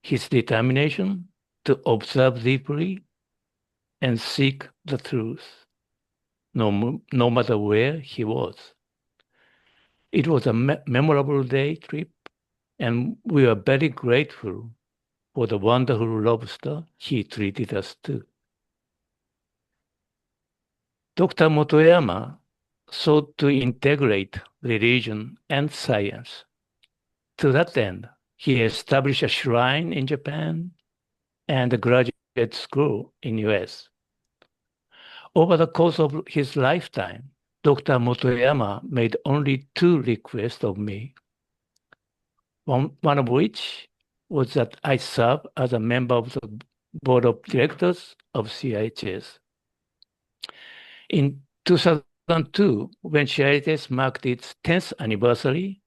his determination to observe deeply and seek the truth, no matter where he was. It was a memorable day trip, and we were very grateful for the wonderful lobster he treated us to. Dr. Motoyama sought to integrate religion and science. To that end, he established a shrine in Japan and a graduate school in US. Over the course of his lifetime, Dr. Motoyama made only 2 requests of me, one of which was that I serve as a member of the board of directors of CIHS. In 2002, when CIHS marked its 10th anniversary,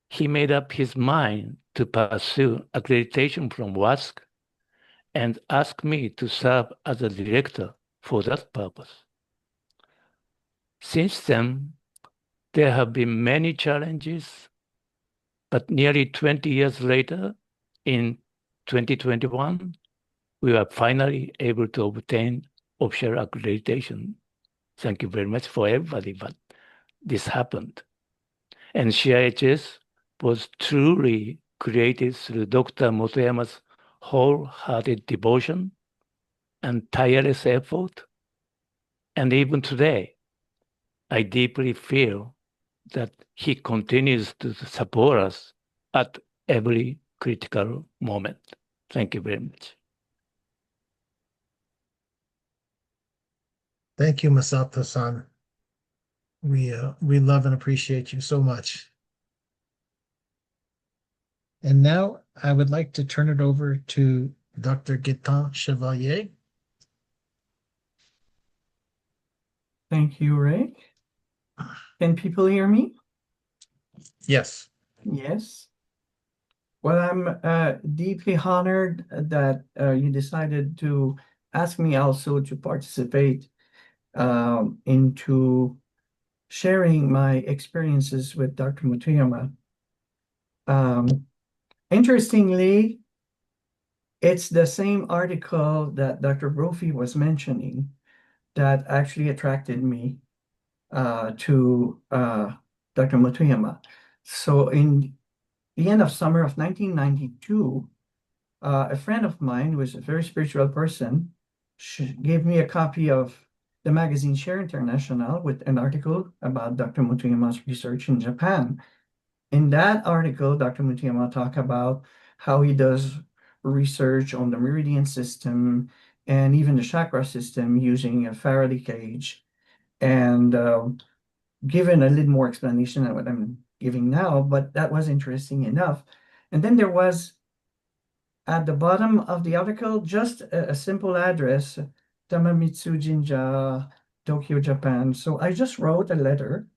he made up his mind to pursue accreditation from WASC and asked me to serve as a director for that purpose. Since then, there have been many challenges, but nearly 20 years later, in 2021, we were finally able to obtain official accreditation. Thank you very much for everybody, but this happened. And CIHS was truly created through Dr. Motoyama's wholehearted devotion and tireless effort. And even today, I deeply feel that he continues to support us at every critical moment. Thank you very much. Thank you, Masato-san. We love and appreciate you so much. And now I would like to turn it over to Dr. Gaetan Chevalier, Thank you, Ray. Can people hear me? Yes. Yes. Well, I'm deeply honored that you decided to ask me also to participate into sharing my experiences with Dr. Motoyama. Interestingly, it's the same article that Dr. Brophy was mentioning that actually attracted me to Dr. Motoyama. So in the end of summer of 1992, a friend of mine who was a very spiritual person gave me a copy of the magazine Share International with an article about Dr. Motoyama's research in Japan. In that article, Dr. Motoyama talked about how he does research on the meridian system and even the chakra system using a Faraday cage, and given a little more explanation than what I'm giving now, but that was interesting enough. And then there was at the bottom of the article just a simple address, Tamamitsu Jinja, Tokyo, Japan. So I just wrote a letter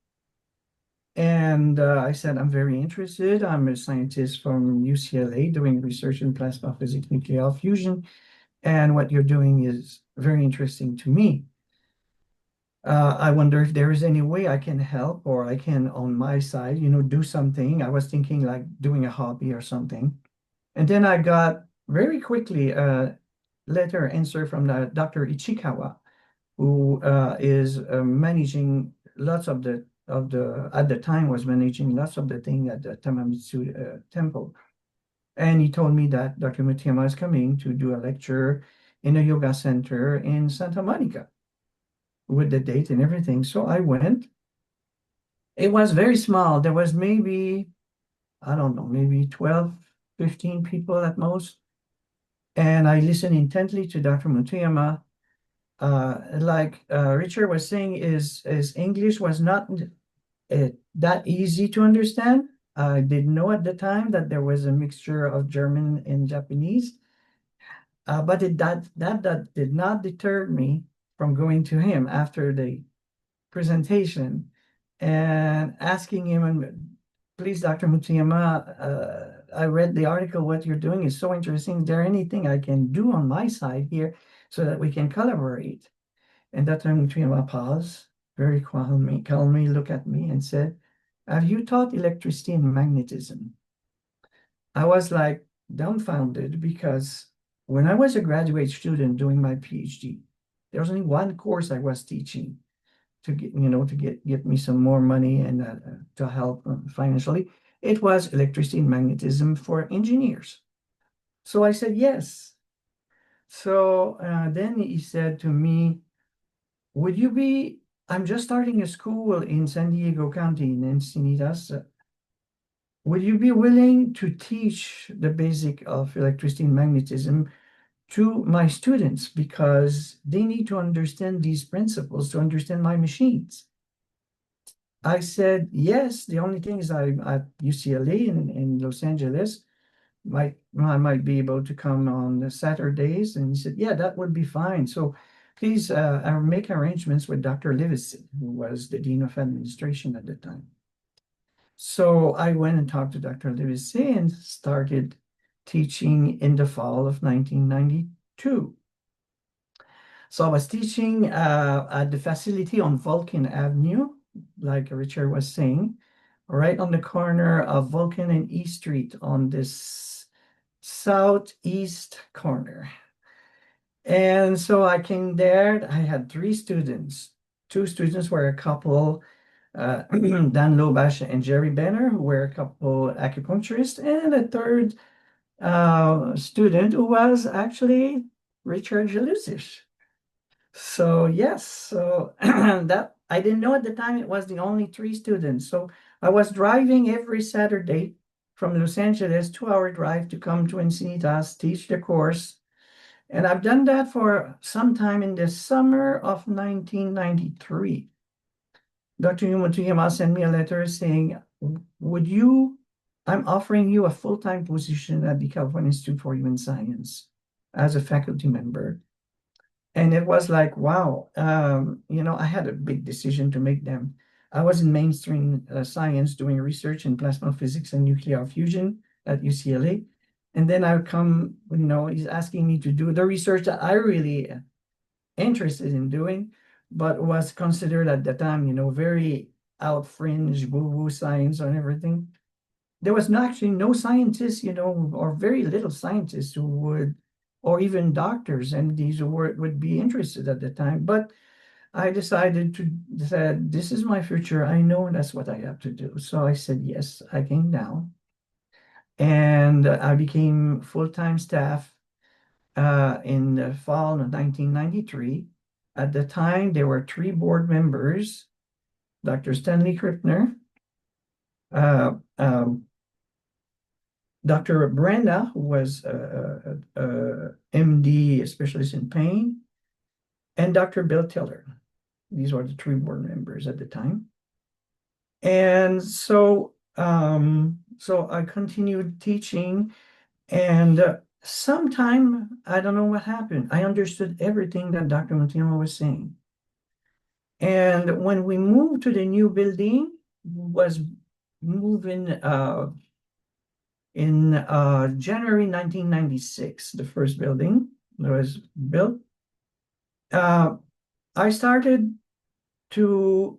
and I said, I'm very interested. I'm a scientist from UCLA doing research in plasma physics, nuclear fusion. And what you're doing is very interesting to me. I wonder if there is any way I can help or I can, on my side, do something. I was thinking like doing a hobby or something. And then I got very quickly a letter answer from Dr. Ichikawa, who is managing lots of the at the time was managing lots of the thing at the Tamamitsu temple. And he told me that Dr. Motoyama is coming to do a lecture in a yoga center in Santa Monica with the date and everything. So I went. It was very small. There was maybe, I don't know, maybe 12, 15 people at most. And I listened intently to Dr. Motoyama. Like Richard was saying, his English was not that easy to understand. I didn't know at the time that there was a mixture of German and Japanese. But that did not deter me from going to him after the presentation and asking him, please, Dr. Motoyama, I read the article. What you're doing is so interesting. Is there anything I can do on my side here so that we can collaborate? And Dr. Motoyama paused, very calmly looked at me and said, have you taught electricity and magnetism? I was like dumbfounded because when I was a graduate student doing my PhD, there was only one course I was teaching to get me some more money and to help financially. It was electricity and magnetism for engineers. So I said yes. So then he said to me, I'm just starting a school in San Diego County in Encinitas. Would you be willing to teach the basic of electricity and magnetism to my students because they need to understand these principles to understand my machines? I said, yes. The only thing is I'm at UCLA in Los Angeles. I might be able to come on the Saturdays. And he said, yeah, that would be fine. So please make arrangements with Dr. Livison, who was the Dean of Administration at the time. So I went and talked to Dr. Livison and started teaching in the fall of 1992. So I was teaching at the facility on Vulcan Avenue, like Richard was saying, right on the corner of Vulcan and E Street on this southeast corner. And so I came there. I had 3 students. 2 students were a couple, Dan Lobash and Jerry Benner, who were a couple acupuncturists, and a third student who was actually Richard Jalusic. So yes, so that I didn't know at the time it was the only 3 students. So I was driving every Saturday from Los Angeles, 2-hour drive to come to Encinitas, teach the course. And I've done that for some time in the summer of 1993. Dr. Motoyama sent me a letter saying, I'm offering you a full-time position at the California Institute for Human Science as a faculty member. And it was like, wow, I had a big decision to make them. I was in mainstream science doing research in plasma physics and nuclear fusion at UCLA. And then I come, he's asking me to do the research that I really interested in doing, but was considered at the time, very out fringe, woo-woo science and everything. There was actually no scientists, or very little scientists who would, or even doctors, MDs who would be interested at the time. But I decided to said, this is my future. I know that's what I have to do. So I said, yes, I came down and I became full-time staff in the fall of 1993. At the time, there were 3 board members, Dr. Stanley Krippner, Dr. Brenda, who was a MD, specialist in pain, and Dr. Bill Tiller. These were the 3 board members at the time. And so I continued teaching, and sometime, I don't know what happened. I understood everything that Dr. Motoyama was saying. And when we moved to the new building, was moving in January 1996, the first building was built. I started to,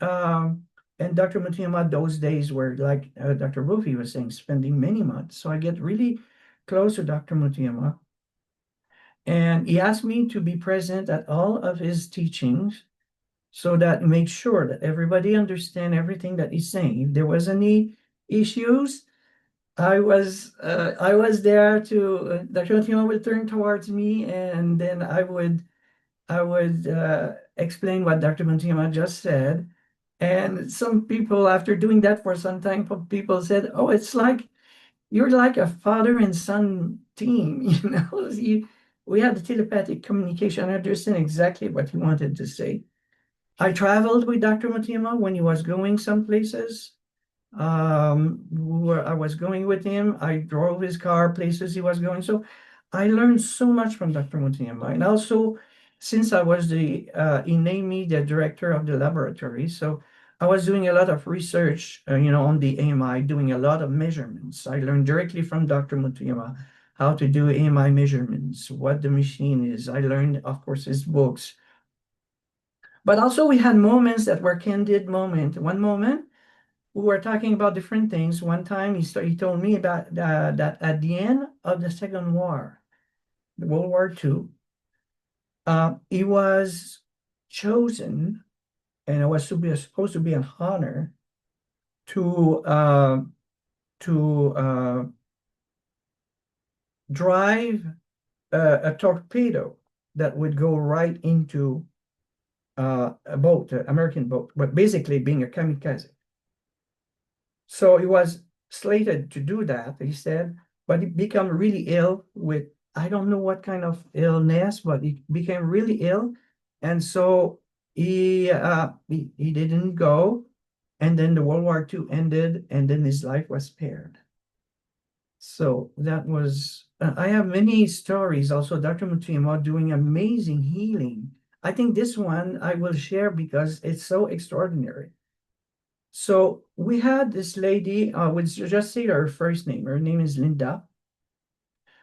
and Dr. Motoyama, those days were like Dr. Rufi was saying, spending many months. So I get really close to Dr. Motoyama. And he asked me to be present at all of his teachings so that make sure that everybody understand everything that he's saying. If there was any issues, I was there to Dr. Motoyama would turn towards me, and then I would explain what Dr. Motoyama just said. And some people, after doing that for some time, people said, "Oh, it's like you're like a father and son team." We had the telepathic communication. I understand exactly what he wanted to say. I traveled with Dr. Motoyama when he was going some places. Where I was going with him, I drove his car places he was going. So I learned so much from Dr. Motoyama. And also, since I was he named me the director of the laboratory, so I was doing a lot of research, on the AMI, doing a lot of measurements. I learned directly from Dr. Motoyama how to do AMI measurements, what the machine is. I learned, of course, his books. But also we had moments that were candid moments. One moment, we were talking about different things. One time he told me about that at the end of the Second War, World War II, he was chosen, and it was supposed to be an honor to drive a torpedo that would go right into a boat, an American boat, but basically being a kamikaze. So he was slated to do that, he said, but he became really ill with, I don't know what kind of illness, but he became really ill. And so he didn't go. And then the World War II ended, and then his life was spared. So that was, I have many stories also, Dr. Motoyama doing amazing healing. I think this one I will share because it's so extraordinary. So we had this lady, would just say her first name. Her name is Linda,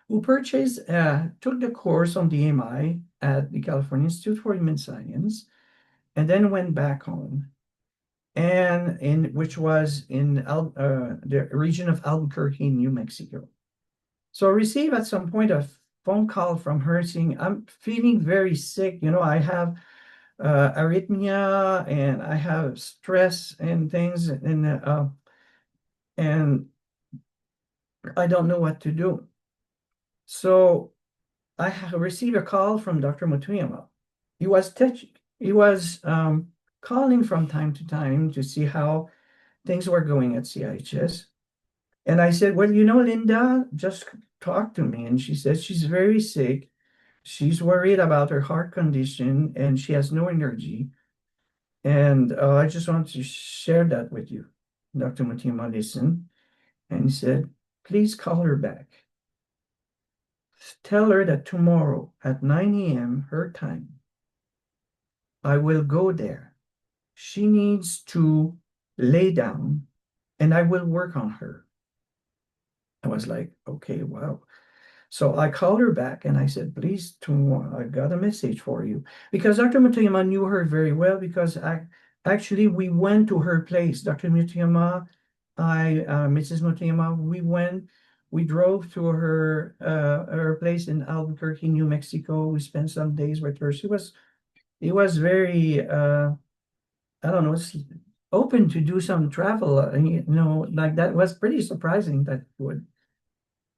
who took the course on the AMI at the California Institute for Human Science, and then went back home, and which was in the region of Albuquerque, New Mexico. So I received at some point a phone call from her saying, "I'm feeling very sick. I have arrhythmia, and I have stress and things, and I don't know what to do." So I received a call from Dr. Motoyama. He was calling from time to time to see how things were going at CIHS. And I said, "Well, Linda, just talk to me." And she said she's very sick. She's worried about her heart condition and she has no energy. And I just want to share that with you. Dr. Motoyama listened and he said, "Please call her back." tell her that tomorrow at 9 a.m. her time, I will go there. She needs to lay down and I will work on her. I was like, okay, wow. So I called her back and I said, please, tomorrow, I got a message for you. Because Dr. Motoyama knew her very well because actually we went to her place. Dr. Motoyama, Mrs. Motoyama, we drove to her place in Albuquerque, New Mexico. We spent some days with her. It was very, I don't know, open to do some travel, like that was pretty surprising that would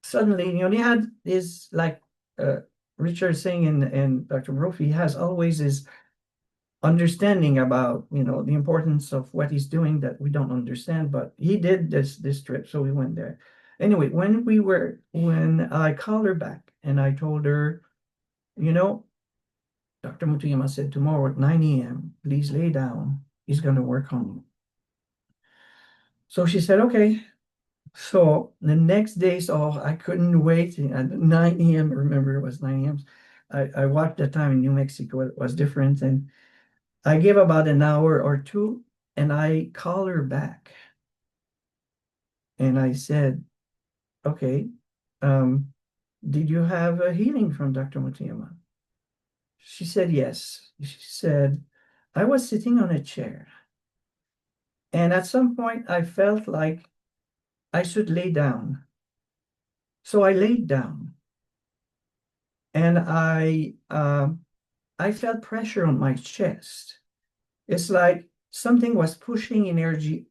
suddenly, he had this like uh, Richard saying and Dr. Brophy has always this understanding about the importance of what he's doing that we don't understand, but he did this trip, so we went there. Anyway, when I called her back and I told her, Dr. Mutuyama said tomorrow at 9 a.m., please lay down. He's going to work on you. So she said, okay. So the next day, so I couldn't wait at 9 a.m. Remember, it was 9 a.m. I watched the time in New Mexico, it was different. And I gave about an hour or two and I called her back. And I said, okay, did you have a healing from Dr. Mutuyama? She said, yes. She said, I was sitting on a chair. And at some point, I felt like I should lay down. So I laid down. And I felt pressure on my chest. It's like something was pushing energy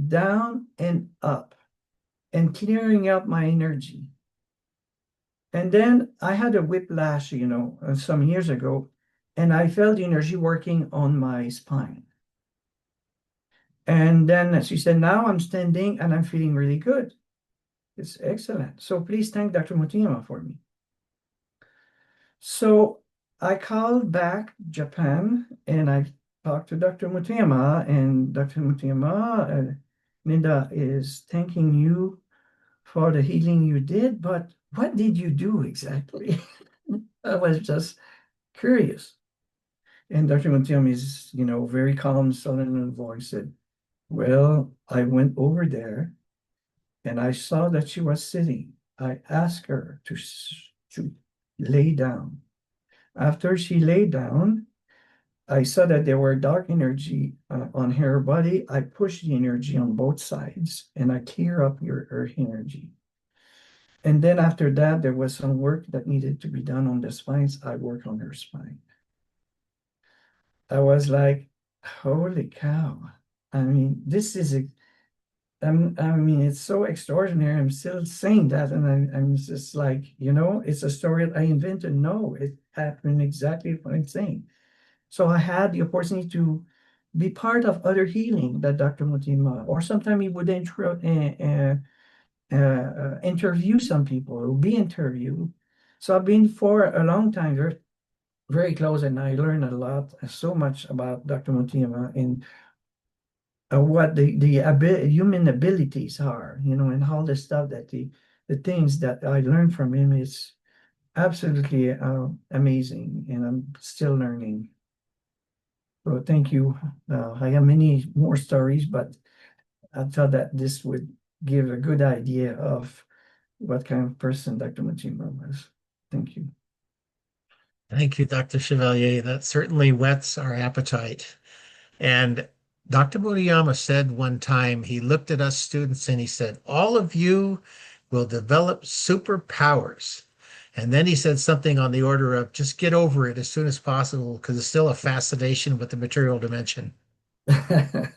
down and up and clearing out my energy. And then I had a whiplash, some years ago, and I felt the energy working on my spine. And then she said, now I'm standing and I'm feeling really good. It's excellent. So please thank Dr. Mutiyama for me. So I called back Japan and I talked to Dr. Mutuyama, and Dr. Mutuyama, Linda is thanking you for the healing you did, but what did you do exactly? I was just curious. And Dr. Mutuyama is, very calm, sullen voice said, well, I went over there and I saw that she was sitting. I asked her to lay down. After she lay down, I saw that there were dark energy on her body. I pushed the energy on both sides and I clear up her energy. And then after that, there was some work that needed to be done on the spines. I worked on her spine. I was like, holy cow. I mean, it's so extraordinary. I'm still saying that. And I'm just like, it's a story that I invented. No, it happened exactly what I'm saying. So I had the opportunity to be part of other healing that Dr. Mutima, or sometimes he would interview some people or be interviewed. So I've been for a long time very, very close, and I learned a lot, so much about Dr. Mutima and what the human abilities are, and all the stuff that the things that I learned from him is absolutely amazing, and I'm still learning. So thank you. I have many more stories, but I thought that this would give a good idea of what kind of person Dr. Machima was. Thank you. Thank you, Dr. Chevalier. That certainly whets our appetite. And Dr. Murayama said one time, he looked at us students and he said, all of you will develop superpowers. And then he said something on the order of just get over it as soon as possible because it's still a fascination with the material dimension. Yeah,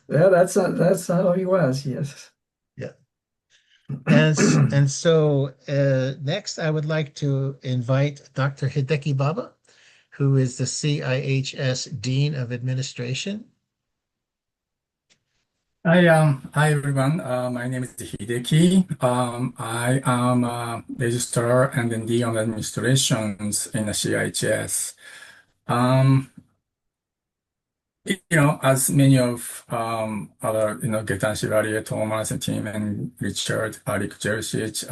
that's how he was, yes. Yeah. And so next I would like to invite Dr. Hideki Baba, who is the CIHS Dean of Administration. Hi everyone. My name is Hideki. I am a registrar and then Dean of Administrations in the CIHS. as many of other, Getan Chevalier, Thomas team and Richard, Rick Jersic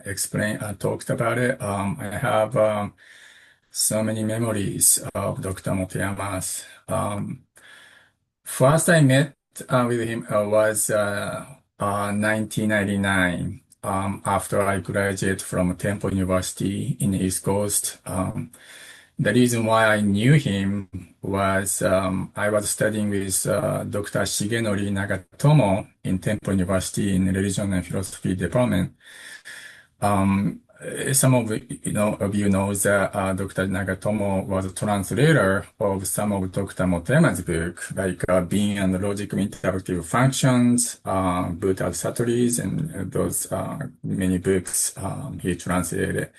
explained, talked about it. I have so many memories of Dr. Motoyama's. First I met with him was 1999 after I graduated from Temple University in the East Coast. The reason why I knew him was I was studying with Dr. Shigenori Nagatomo in Temple University in Religion and Philosophy Department. Some of you knows that Dr. Nagatomo was a translator of some of Dr. Motoyama's book, like Being and Logical Interactive Functions, Buddha Satori's, and those many books he translated.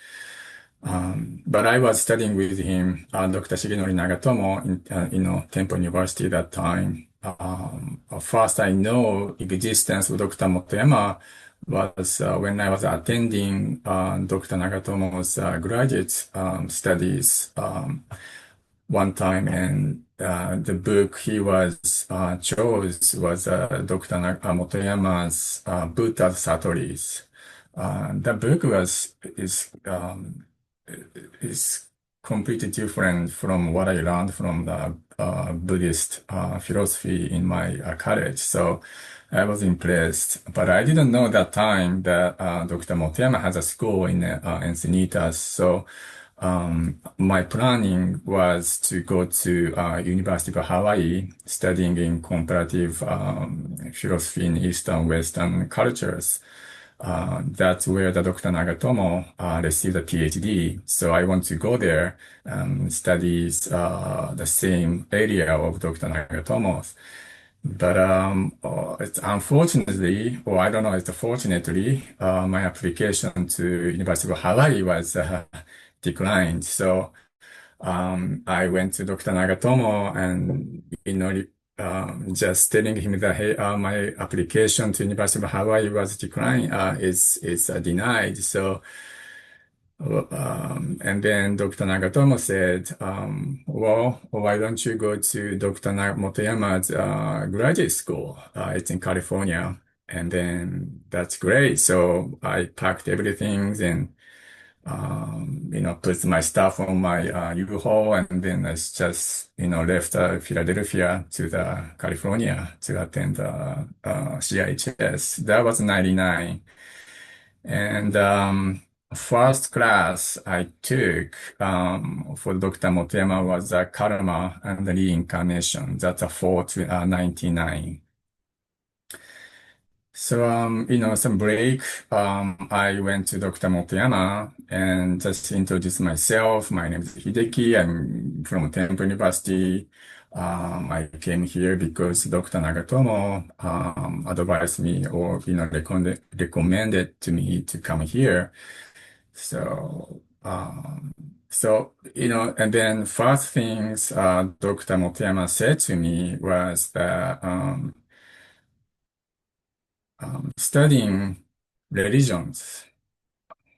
But I was studying with him, Dr. Shigenori Nagatomo in Temple University that time. First, I know existence of Dr. Motoyama was when I was attending Dr. Nagatomo's graduate studies one time, and the book he was chose was Motoyama's Buddha Satori's. The book is completely different from what I learned from the Buddhist philosophy in my college. So I was impressed, but I didn't know that time that Dr. Motoyama has a school in Encinitas. So my planning was to go to University of Hawaii, studying in comparative philosophy in Eastern Western cultures. That's where the Dr. Nagatomo received a PhD. So I want to go there and study the same area of Dr. Nagatomo's. But it's unfortunately, or I don't know, it's fortunately, my application to University of Hawaii was declined. So I went to Dr. Nagatomo and, just telling him that, hey, my application to University of Hawaii was declined, is denied. So, and then Dr. Nagatomo said, well, why don't you go to Dr. Motoyama's graduate school? It's in California. And then that's great. So I packed everything and put my stuff on my U-Haul, and then I just, left Philadelphia to the California to attend CIHS. That was 99. And first class I took for Dr. Motoyama was Karma and Reincarnation. That's a 499. So, some break, I went to Dr. Motoyama and just introduced myself. My name is Hideki. I'm from Temple University. I came here because Dr. Nagatomo, advised me or, recommended to me to come here. So, and then first things, Dr. Motoyama said to me was that, studying religions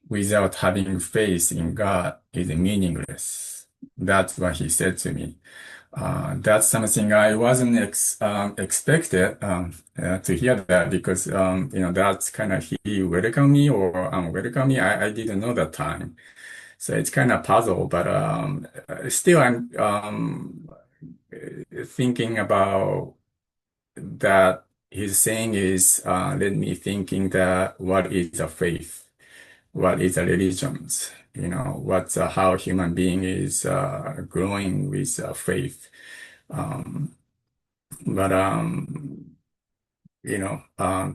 without having faith in God is meaningless. That's what he said to me. That's something I wasn't expected to hear that because that's kind of he welcome me or welcome me. I didn't know that time, so it's kind of puzzle. But still, I'm thinking about that he's saying is let me thinking that what is a faith, what is a religion, what's how human being is growing with faith. But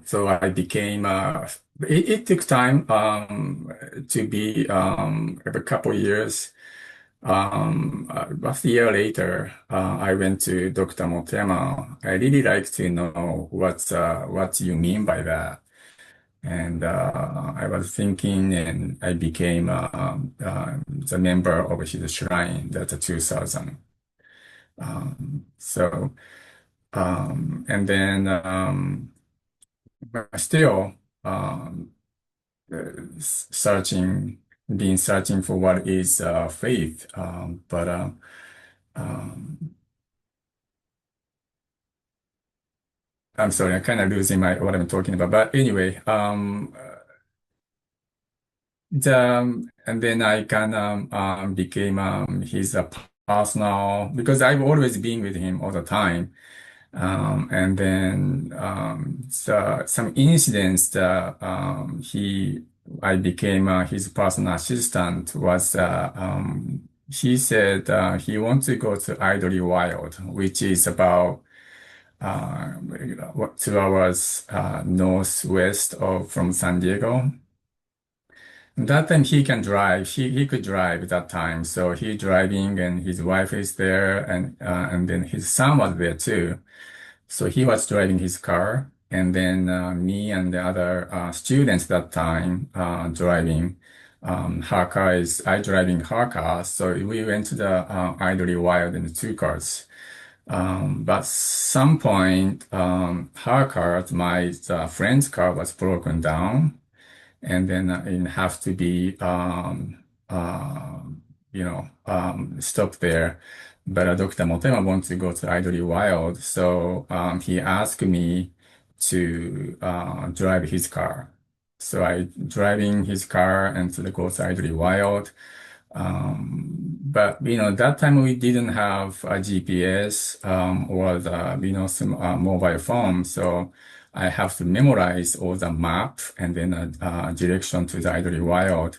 so I became it took time to be a couple years. About a year later, I went to Dr. Motoyama. I really like to know what you mean by that. And I was thinking, and I became the member of his shrine. That's 2000. So, and then still been searching for what is um, but um, um, I'm sorry, I'm kind of losing my what I'm talking about. But anyway, and then I kind of became his personal because I've always been with him all the time. And then some incidents that I became his personal assistant was he said he wants to go to Idlewild Wild, which is about what 2 hours northwest of from San Diego. That time he can drive. He could drive that time. So he driving and his wife is there and then his son was there too. So he was driving his car and then me and the other students that time driving. Her car is I driving her car. So we went to the Idly Wild in the 2 cars. But some point her car, my friend's car was broken down and then it have to be stopped there. But Dr. Motema wants to go to Idle Wild, so he asked me to drive his car. So I driving his car and to go to Idle Wild. But that time we didn't have a GPS or some mobile phone, so I have to memorize all the map and then direction to the Idle Wild.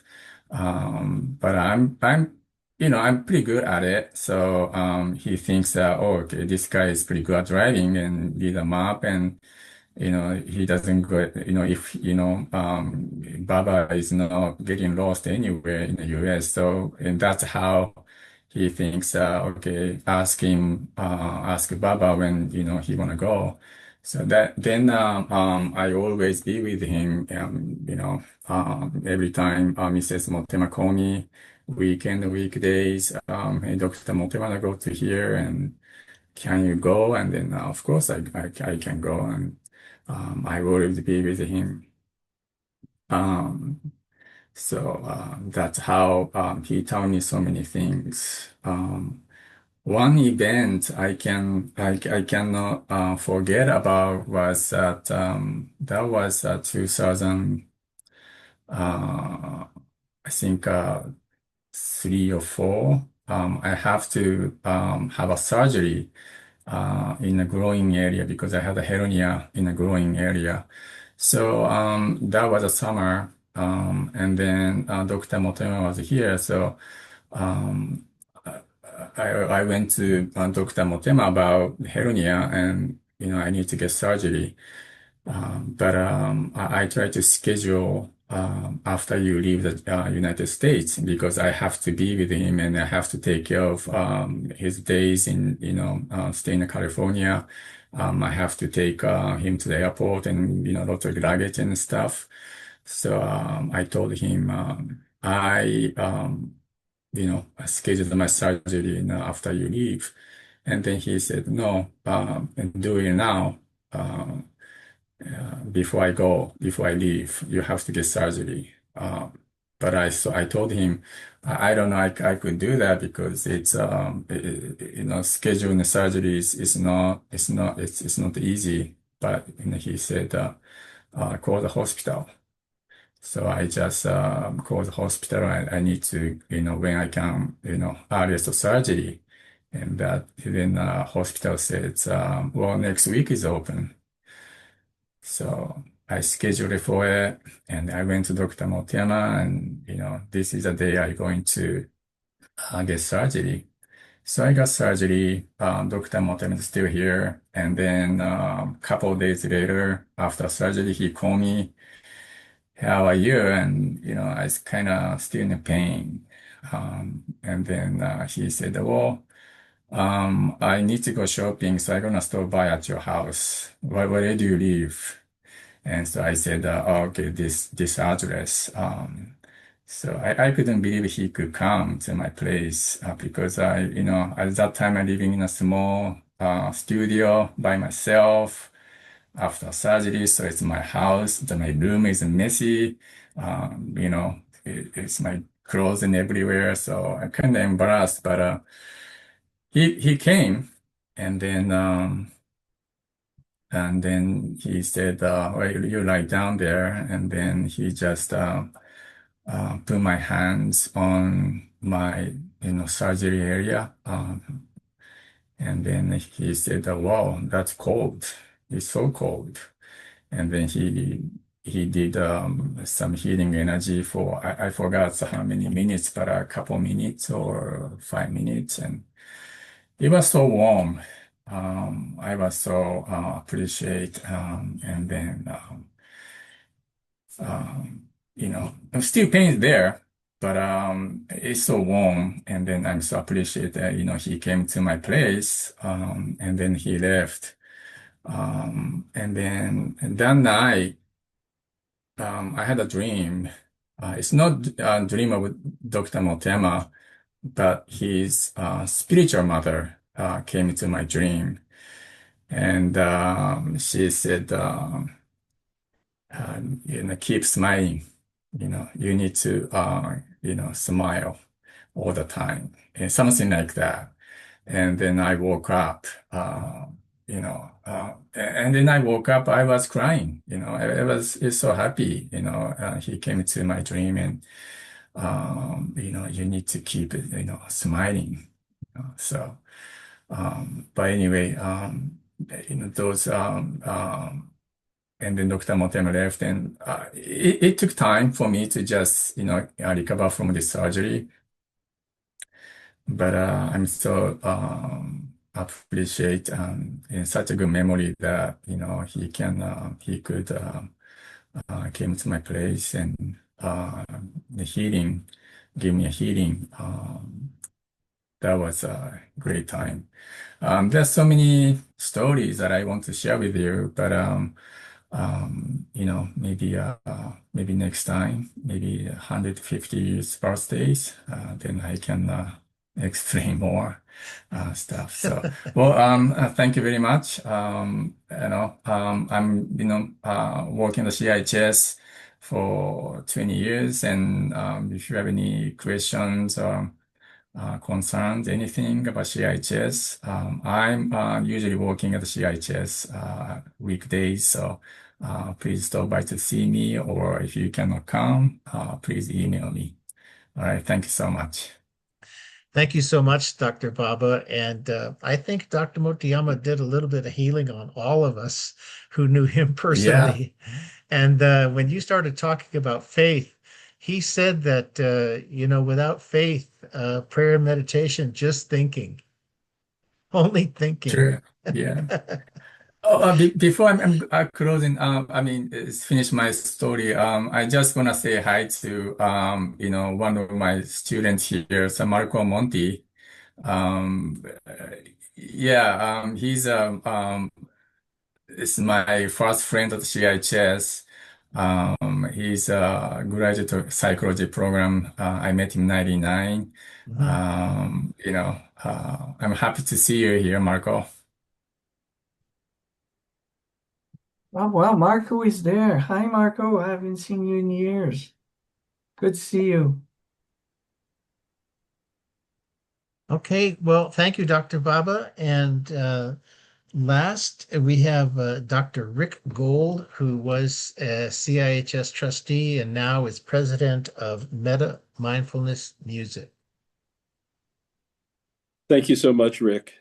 But I'm pretty good at it. So he thinks that, oh, okay, this guy is pretty good at driving and read a map and he doesn't go, if, Baba is not getting lost anywhere in the US. So, and that's how he thinks, okay, ask Baba when, he wanna go. So then, I always be with him, every time, Mrs. Motema call me, weekdays, hey, Dr. Motema, go to here and can you go? And then, of course, I can go and I will be with him. Um, that's how he told me so many things. One event I cannot forget about was that was 2000 I think 3 or 4. I have to have a surgery in a growing area because I had a hernia in a growing area. So that was a summer, and then Dr. Motoyama was here. So um, I went to Dr. Motema about hernia, and I need to get surgery. But I try to schedule after you leave the United States because I have to be with him and I have to take care of his days in, staying in California. I have to take him to the airport and, lots of luggage and stuff. So I told him I scheduled my surgery after you leave. And then he said, no, do it now. Before I leave, you have to get surgery. But I told him, I don't know, I could do that because it's, scheduling the surgery it's not easy. But, he said, call the hospital. So I just, called the hospital. I need to, when I can, earliest surgery. And then, hospital said, well, next week is open. So I scheduled it for it and I went to Dr. Motoyama and, this is the day I'm going to get surgery. So I got surgery. Dr. Motoyama is still here. And then a couple of days later, after surgery, he called me, how are you? And, I was kind of still in pain. And then he said, well, I need to go shopping, so I'm gonna stop by at your house. Where do you live? And so I said, oh, okay, this address. So I couldn't believe he could come to my place because at that time I'm living in a small studio by myself after surgery. So it's my house. My room is messy. It's my clothes and everywhere. So I'm kind of embarrassed, but he came and then And then he said, well, you lie down there. And then he just put my hands on my, surgery area. And then he said, wow, that's cold. It's so cold. And then he did some healing energy for, I forgot how many minutes, but a couple minutes or 5 minutes. And it was so warm. I was so appreciate. And then, still pain is there, but it's so warm. And then I'm so appreciate that, he came to my place, and then he left. And then that night, I had a dream. It's not a dream of Dr. Motoyama, but his spiritual mother came into my dream. And she said, keep smiling. You need to, smile all the time, and something like that. And then I woke up, and then I woke up, I was crying, it's so happy, he came to my dream and, you need to keep it, smiling. So, but anyway, those, and then Dr. Motoyama left, and it took time for me to just, recover from the surgery. But I'm so appreciate in such a good memory that he could came to my place and the healing, give me a healing. That was a great time. There's so many stories that I want to share with you, but maybe next time, maybe 150 years birthdays, then I can explain more stuff. So, well, thank you very much. I'm, working at CIHS for 20 years, and if you have any questions or concerns, anything about CIHS. I'm usually working at the CIHS weekdays, so please stop by to see me, or if you cannot come, please email me. All right, thank you so much. Thank you so much, Dr. Baba. And I think Dr. Motoyama did a little bit of healing on all of us who knew him Yeah, personally. And when you started talking about faith, he said that, without faith, prayer and meditation, just thinking, only thinking. sure. Yeah. Oh, before I'm closing, finish my story. I just want to say hi to, one of my students here, so Marco Monti. Um, he's is my first friend at CIHS. He's a graduate psychology program. I met him in 99. Mhm. I'm happy to see you here, Marco. Oh, well, Marco is there. Hi, Marco. I haven't seen you in years. Good to see you. Okay, well, thank you, Dr. Baba. And last, we have Dr. Rick Gold, who was a CIHS trustee and now is president of Meta Mindfulness Music. Thank you so much, Rick.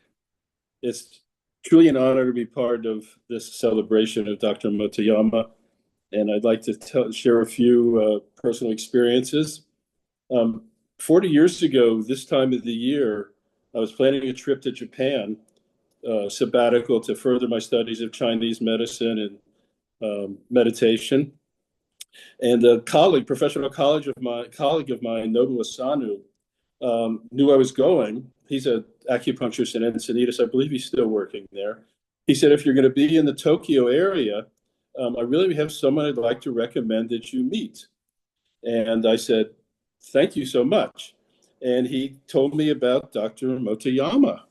It's truly an honor to be part of this celebration of Dr. Motoyama, and I'd like to share a few personal experiences. 40 years ago, this time of the year, I was planning a trip to Japan, sabbatical to further my studies of Chinese medicine and meditation. And a professional colleague of mine, Nobu Asano, knew I was going. He's an acupuncturist in Encinitas. I believe he's still working there. He said, if you're going to be in the Tokyo area, I really have someone I'd like to recommend that you meet. And I said, thank you so much. And he told me about Dr. Motoyama.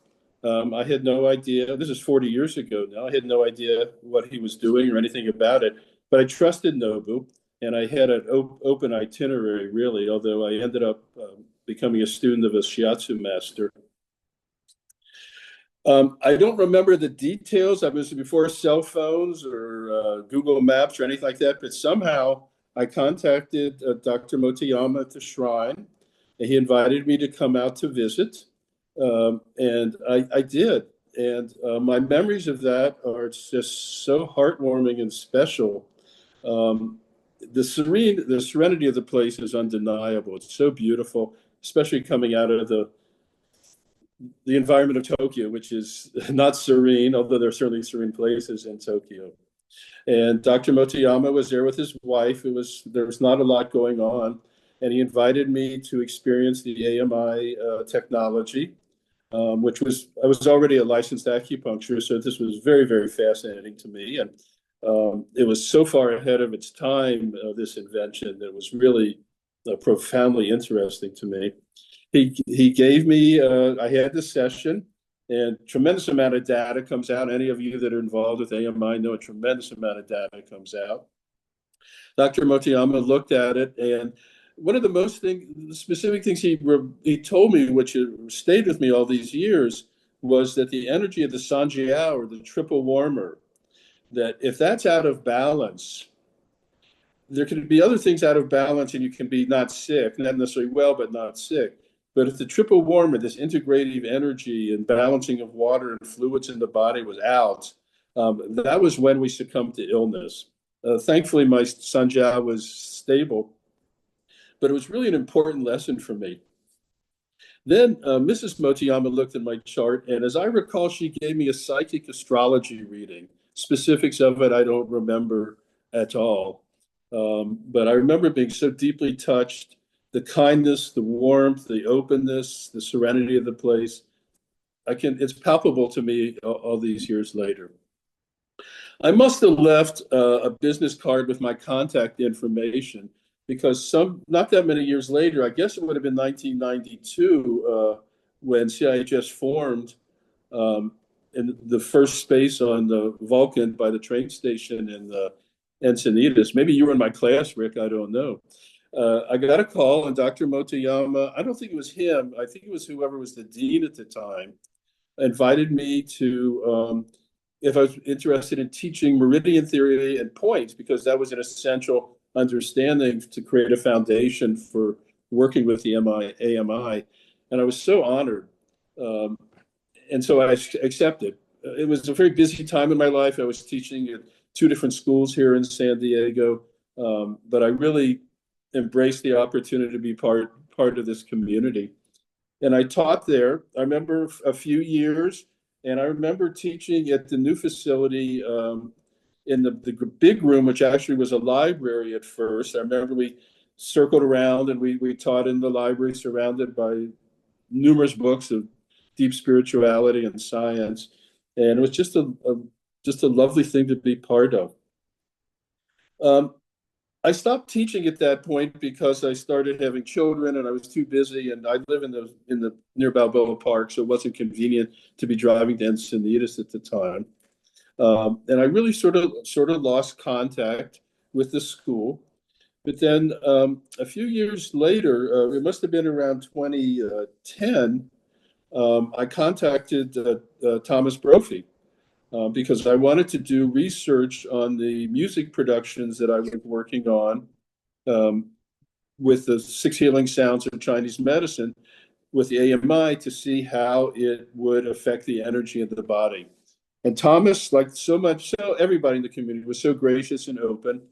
I had no idea. This is 40 years ago now. I had no idea what he was doing or anything about it. But I trusted Nobu, and I had an open itinerary, really, although I ended up becoming a student of a shiatsu master. I don't remember the details. I was before cell phones or Google Maps or anything like that, but somehow I contacted Dr. Motoyama at the shrine, and he invited me to come out to visit. And I did. And my memories of that are just so heartwarming and special. Um, the serenity of the place is undeniable. It's so beautiful, especially coming out of the environment of Tokyo, which is not serene, although there are certainly serene places in Tokyo. And Dr. Motoyama was there with his wife. There was not a lot going on, and he invited me to experience the AMI technology, which I was already a licensed acupuncturist, so this was very, very fascinating to me. And it was so far ahead of its time, this invention, that was really profoundly interesting to me. He gave me, I had this session, and tremendous amount of data comes out. Any of you that are involved with AMI know a tremendous amount of data comes out. Dr. Motoyama looked at it, and one of the specific things he told me, which stayed with me all these years, was that the energy of the Sanjiao, or the triple warmer, that if that's out of balance, there can be other things out of balance and you can be not sick, not necessarily well, but not sick. But if the triple warmer, this integrative energy and balancing of water and fluids in the body was out, that was when we succumbed to illness. Thankfully, my Sanjiao was stable, but it was really an important lesson for me. Then Mrs. Motoyama looked at my chart, and as I recall, she gave me a psychic astrology reading. Specifics of it, I don't remember at all. But I remember being so deeply touched, the kindness, the warmth, the openness, the serenity of the place. It's palpable to me all these years later. I must have left a business card with my contact information because not that many years later, I guess it would have been 1992 when CIHS formed in the first space on the Vulcan by the train station in Encinitas. Maybe you were in my class, Rick. I don't know. I got a call, and Dr. Motoyama, I don't think it was him. I think it was whoever was the dean at the time, invited me to, if I was interested in teaching meridian theory and points, because that was an essential understanding to create a foundation for working with the AMI. And I was so honored. And so I accepted. It was a very busy time in my life. I was teaching at 2 different schools here in San Diego, but I really embraced the opportunity to be part of this community. And I taught there. I remember a few years, and I remember teaching at the new facility in the big room, which actually was a library at first. I remember we circled around and we taught in the library, surrounded by numerous books of deep spirituality and science, and it was just a lovely thing to be part of. I stopped teaching at that point because I started having children and I was too busy, and I live in the near Balboa Park, so it wasn't convenient to be driving to Encinitas at the time. And I really sort of lost contact with the school. But then a few years later, it must have been around 2010, I contacted Thomas Brophy because I wanted to do research on the music productions that I was working on with the 6 healing sounds of Chinese medicine with the AMI to see how it would affect the energy of the body. And Thomas, like so everybody in the community, was so gracious and open.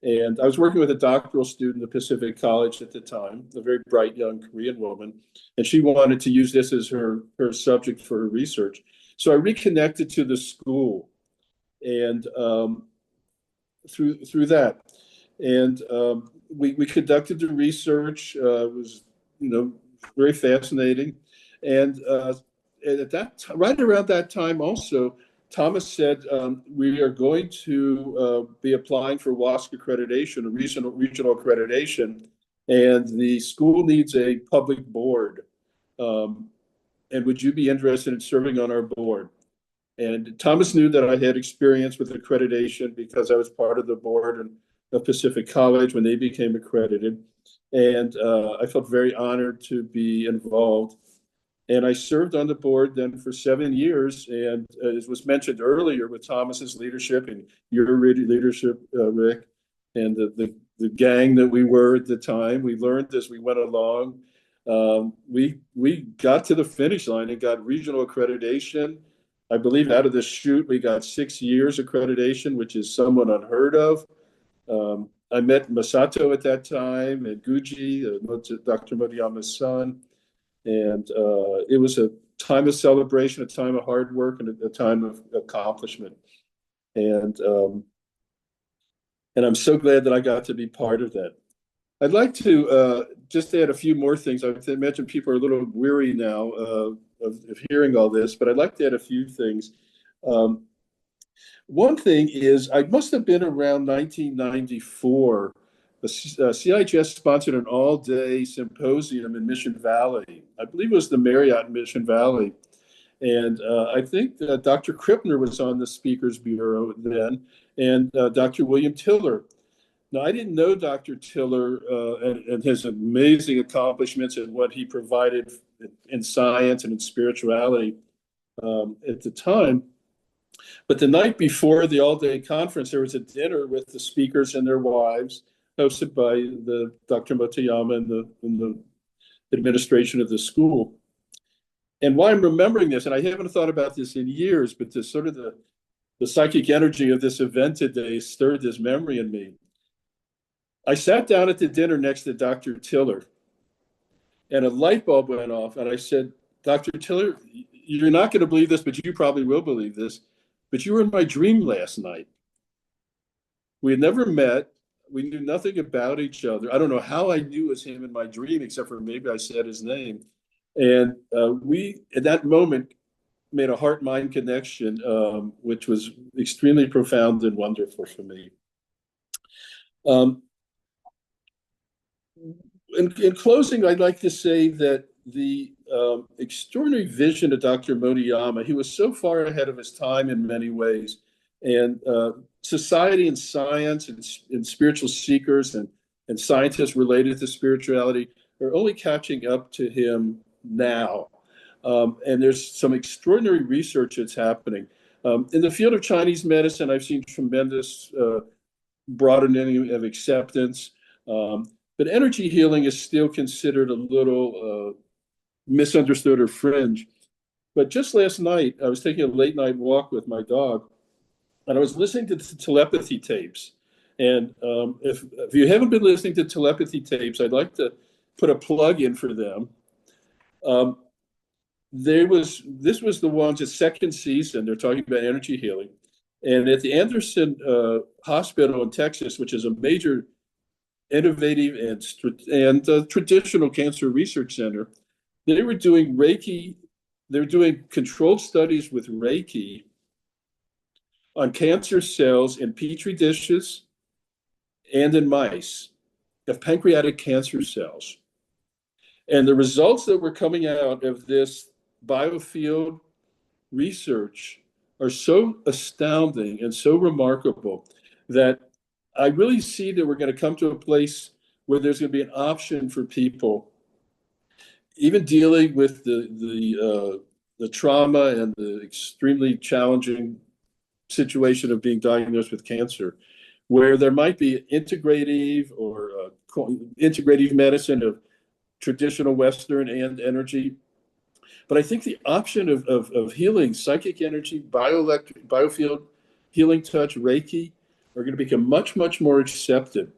And I was working with a doctoral student at Pacific College at the time, a very bright young Korean woman, and she wanted to use this as her subject for her research. So I reconnected to the school, and through that, and we conducted the research. It was very fascinating, and right around that time also, Thomas said, we are going to be applying for WASC accreditation, a regional accreditation, and the school needs a public board. And would you be interested in serving on our board? And Thomas knew that I had experience with accreditation because I was part of the board of Pacific College when they became accredited. And I felt very honored to be involved. And I served on the board then for 7 years. And as was mentioned earlier, with Thomas's leadership and your leadership, Rick, and the gang that we were at the time, we learned as we went along. We got to the finish line and got regional accreditation. I believe out of the chute, we got 6 years accreditation, which is somewhat unheard of. I met Masato at that time and Guji, Dr. Motoyama's son. And it was a time of celebration, a time of hard work, and a time of accomplishment. And I'm so glad that I got to be part of that. I'd like to just add a few more things. I imagine people are a little weary now of hearing all this, but I'd like to add a few things. One thing is, I must have been around 1994. The CIHS sponsored an all-day symposium in Mission Valley. I believe it was the Marriott in Mission Valley. And I think Dr. Krippner was on the Speakers Bureau then, and Dr. William Tiller. Now, I didn't know Dr. Tiller and his amazing accomplishments and what he provided in science and in spirituality at the time. But the night before the all-day conference, there was a dinner with the speakers and their wives, hosted by the Dr. Motoyama and the administration of the school. And why I'm remembering this, and I haven't thought about this in years, but the sort of the psychic energy of this event today stirred this memory in me. I sat down at the dinner next to Dr. Tiller, and a light bulb went off, and I said, Dr. Tiller, you're not going to believe this, but you probably will believe this, but you were in my dream last night. We had never met. We knew nothing about each other. I don't know how I knew it was him in my dream, except for maybe I said his name. And we, at that moment, made a heart-mind connection, which was extremely profound and wonderful for me. In closing, I'd like to say that the extraordinary vision of Dr. Motoyama, he was so far ahead of his time in many ways. And society and science and spiritual seekers and scientists related to spirituality are only catching up to him now. And there's some extraordinary research that's happening. In the field of Chinese medicine, I've seen tremendous broadening of acceptance. But energy healing is still considered a little misunderstood or fringe. But just last night, I was taking a late night walk with my dog, and I was listening to telepathy tapes. And if you haven't been listening to telepathy tapes, I'd like to put a plug in for them. This was the ones at second season. They're talking about energy healing. And at the Anderson Hospital in Texas, which is a major innovative and traditional cancer research center, they were doing Reiki. They were doing controlled studies with Reiki on cancer cells in petri dishes and in mice of pancreatic cancer cells. And the results that were coming out of this biofield research are so astounding and so remarkable that I really see that we're going to come to a place where there's going to be an option for people, even dealing with the trauma and the extremely challenging situation of being diagnosed with cancer, where there might be integrative or integrative medicine of traditional Western and energy. But I think the option of healing, psychic energy, biofield, healing touch, Reiki, are going to become much, much more accepted.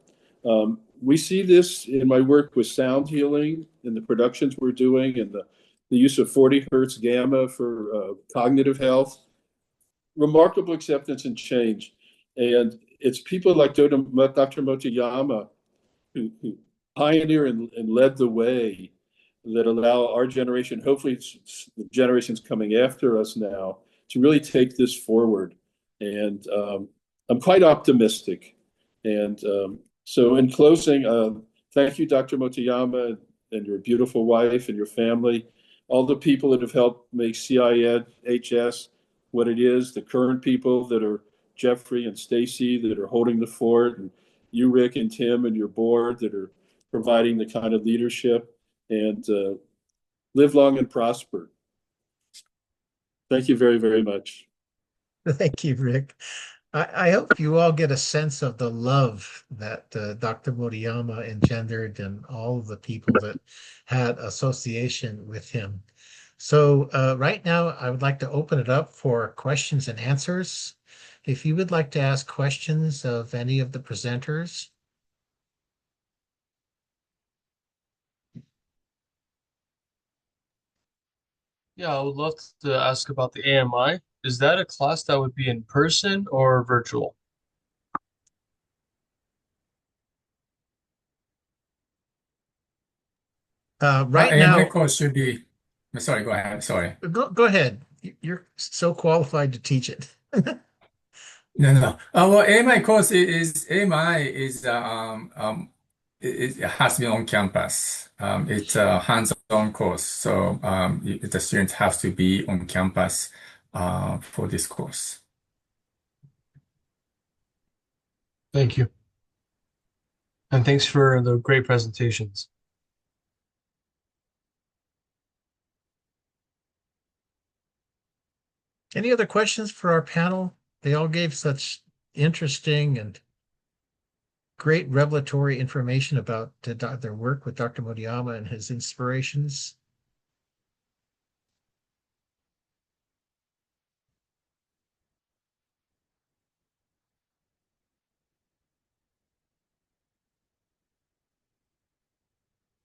We see this in my work with sound healing, in the productions we're doing, and the use of 40 hertz gamma for cognitive health. Remarkable acceptance and change. And it's people like Dr. Motoyama who pioneer and led the way that allow our generation, hopefully the generations coming after us now, to really take this forward. And I'm quite optimistic. And so in closing, thank you, Dr. Motoyama, and your beautiful wife and your family, all the people that have helped make CIHS what it is, the current people that are Jeffrey and Stacy that are holding the fort, and you, Rick, and Tim, and your board that are providing the kind of leadership. And Live long and prosper. Thank you very, very much. Thank you, Rick. I hope you all get a sense of the love that Dr. Motoyama engendered and all of the people that had association with him. So right now, I would like to open it up for questions and answers. If you would like to ask questions of any of the presenters. Yeah, I would love to ask about the AMI. Is that a class that would be in person or virtual? Right AMI now, course should be, sorry, go ahead. Sorry. go ahead. You're so qualified to teach it. No, no. Well, AMI course is AMI is it has to be on campus. It's a hands-on course, so the students have to be on campus for this course. Thank you. And thanks for the great presentations. Any other questions for our panel? They all gave such interesting and great revelatory information about their work with Dr. Motoyama and his inspirations.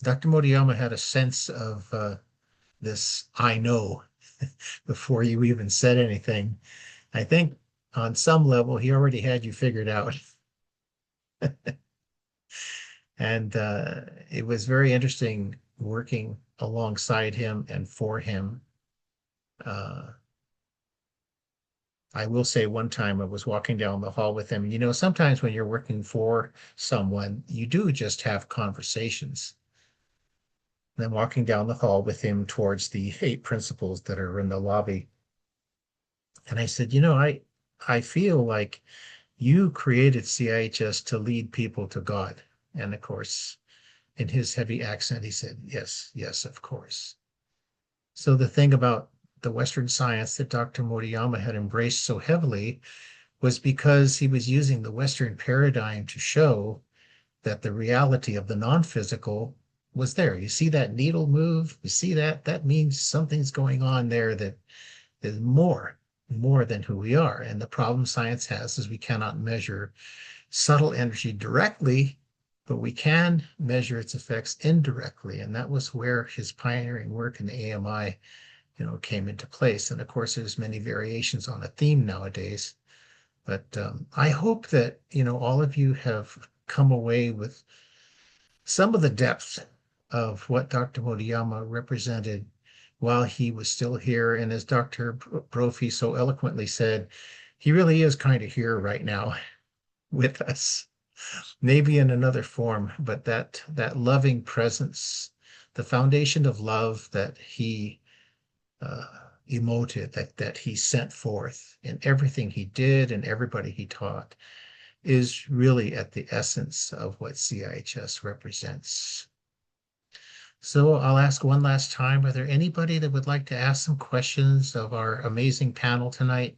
Dr. Motoyama had a sense of this I know before you even said anything. I think on some level he already had you figured out. And it was very interesting working alongside him and for him. I will say one time I was walking down the hall with him. You know, sometimes when you're working for someone, you do just have conversations. And then walking down the hall with him towards the 8 principals that are in the lobby. And I said, you know, I feel like you created CIHS to lead people to God. And of course, in his heavy accent, he said, yes, yes, of course. So the thing about the Western science that Dr. Motoyama had embraced so heavily was because he was using the Western paradigm to show that the reality of the non-physical was there. You see that needle move, you see that, that means something's going on there that is more than who we are. And the problem science has is we cannot measure subtle energy directly, but we can measure its effects indirectly. And that was where his pioneering work in the AMI, you know, came into place. And of course, there's many variations on a theme nowadays. But I hope that, you know, all of you have come away with some of the depth of what Dr. Motoyama represented while he was still here. And as Dr. Brophy so eloquently said, he really is kind of here right now with us, maybe in another form, but that loving presence, the foundation of love that he emoted, that he sent forth in everything he did and everybody he taught, is really at the essence of what CIHS represents. So I'll ask one last time, are there anybody that would like to ask some questions of our amazing panel tonight?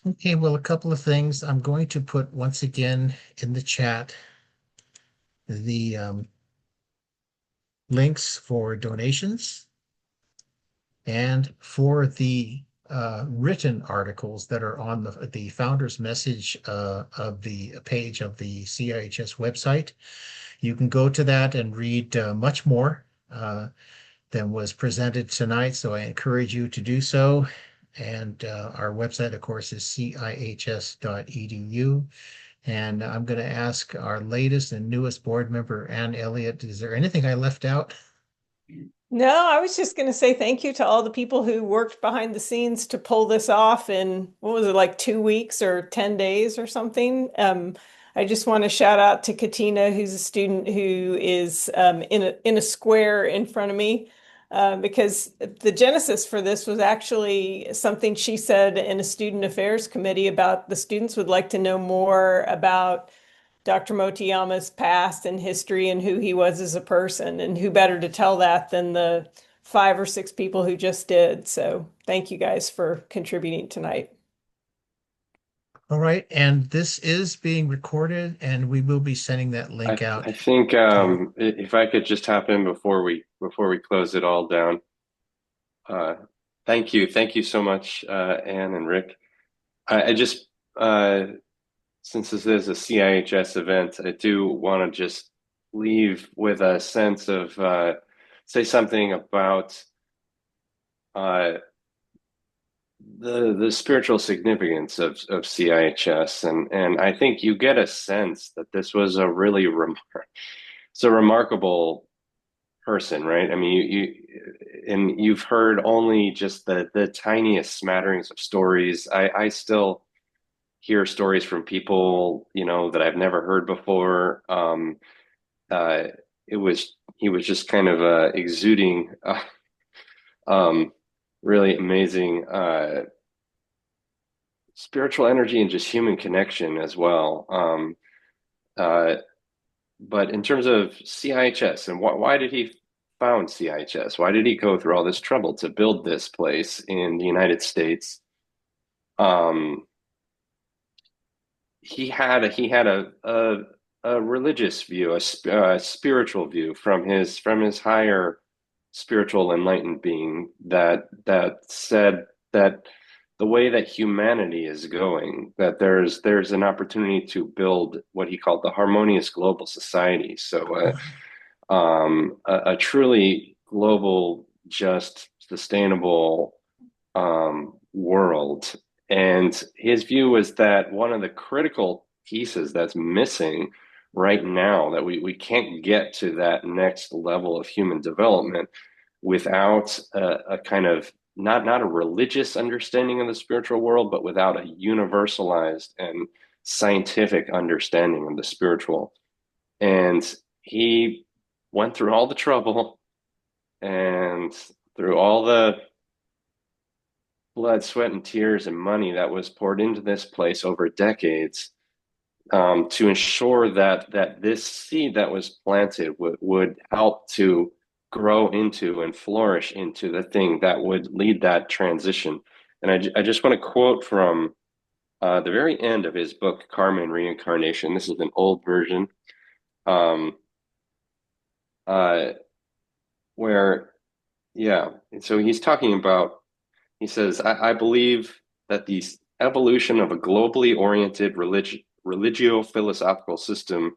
Okay, well, a couple of things. I'm going to put once again in the chat the links for donations and for the written articles that are on the founder's message of the page of the CIHS website. You can go to that and read much more than was presented tonight, so I encourage you to do so. And our website, of course, is cihs.edu. And I'm going to ask our latest and newest board member, Ann Elliott, is there anything I left out? No, I was just going to say thank you to all the people who worked behind the scenes to pull this off in, what was it, like 2 weeks or 10 days or something. I just want to shout out to Katina, who's a student who is in a square in front of me. because the genesis for this was actually something she said in a student affairs committee about the students would like to know more about Dr. Motoyama's past and history and who he was as a person, and who better to tell that than the 5 or 6 people who just did. So thank you guys for contributing tonight. All right, and this is being recorded, and we will be sending that link out. I think if I could just hop in before we close it all down. Thank you so much, Anne and Rick. I just since this is a CIHS event, I do want to just leave with a sense of say something about the spiritual significance of CIHS, and I think you get a sense that this was a really remarkable person, right? I mean, you've heard only just the tiniest smatterings of stories. I still hear stories from people, that I've never heard before. Uh, he was just kind of exuding really amazing spiritual energy and just human connection as well. But in terms of CIHS and why did he found CIHS? Why did he go through all this trouble to build this place in the United States? He had a religious view, a spiritual view from his higher spiritual enlightened being that said that the way that humanity is going, that there's an opportunity to build what he called the harmonious global society. So a truly global, just, sustainable world. And his view was that one of the critical pieces that's missing right now, that we can't get to that next level of human development without a kind of not a religious understanding of the spiritual world, but without a universalized and scientific understanding of the spiritual. And he went through all the trouble and through all the blood, sweat, and tears and money that was poured into this place over decades, to ensure that this seed that was planted would help to grow into and flourish into the thing that would lead that transition. And I just want to quote from the very end of his book, Karma and Reincarnation. This is an old version, where, yeah, so he's talking about, he says, I believe that the evolution of a globally oriented religio-philosophical system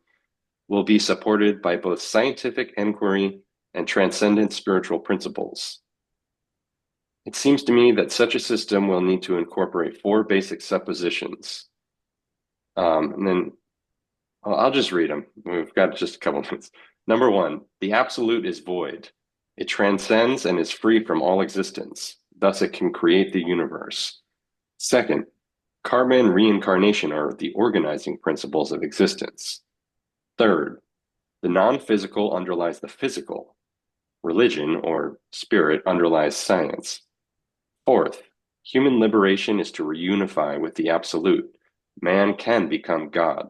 will be supported by both scientific inquiry and transcendent spiritual principles. It seems to me that such a system will need to incorporate 4 basic suppositions. And then I'll just read them. We've got just a couple minutes. Number 1, the absolute is void. It transcends and is free from all existence. Thus, it can create the universe. Second, karma and reincarnation are the organizing principles of existence. Third, the non-physical underlies the physical. Religion, or spirit, underlies science. Fourth, human liberation is to reunify with the absolute. Man can become God.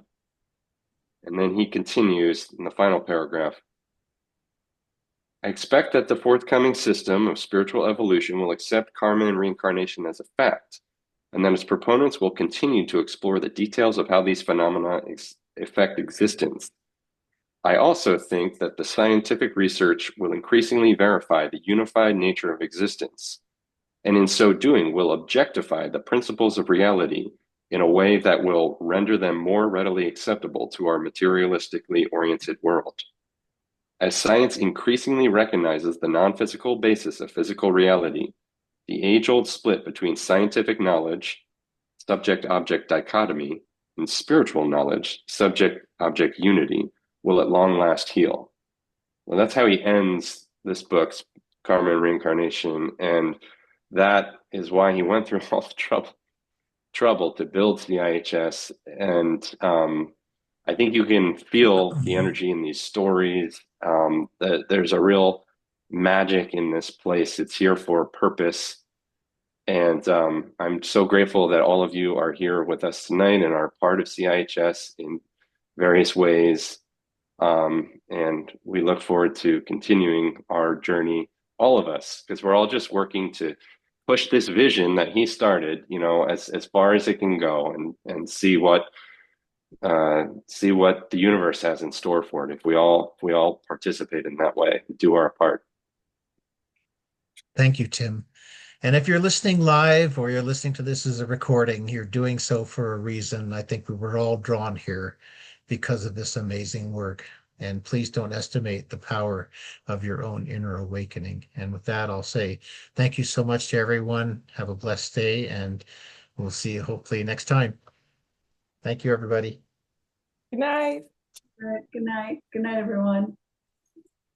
And then he continues in the final paragraph. I expect that the forthcoming system of spiritual evolution will accept karma and reincarnation as a fact, and that its proponents will continue to explore the details of how these phenomena affect existence. I also think that the scientific research will increasingly verify the unified nature of existence, and in so doing will objectify the principles of reality in a way that will render them more readily acceptable to our materialistically oriented world. As science increasingly recognizes the non-physical basis of physical reality, the age-old split between scientific knowledge, subject-object dichotomy, and spiritual knowledge, subject-object unity, will at long last heal. Well, that's how he ends this book, Karma and Reincarnation, and that is why he went through all the trouble to build CIHS. And I think you can feel the energy in these stories. There's a real magic in this place. It's here for a purpose. And I'm so grateful that all of you are here with us tonight and are part of CIHS in various ways. And we look forward to continuing our journey, all of us, because we're all just working to push this vision that he started, you know, as far as it can go, and see what the universe has in store for it if we all participate in that way, do our part. Thank you, Tim. And if you're listening live or you're listening to this as a recording, you're doing so for a reason. I think we were all drawn here because of this amazing work. And please don't estimate the power of your own inner awakening. And with that, I'll say thank you so much to everyone. Have a blessed day, and we'll see you hopefully next time. Thank you, everybody. Good night. All right, good night. Good night, everyone.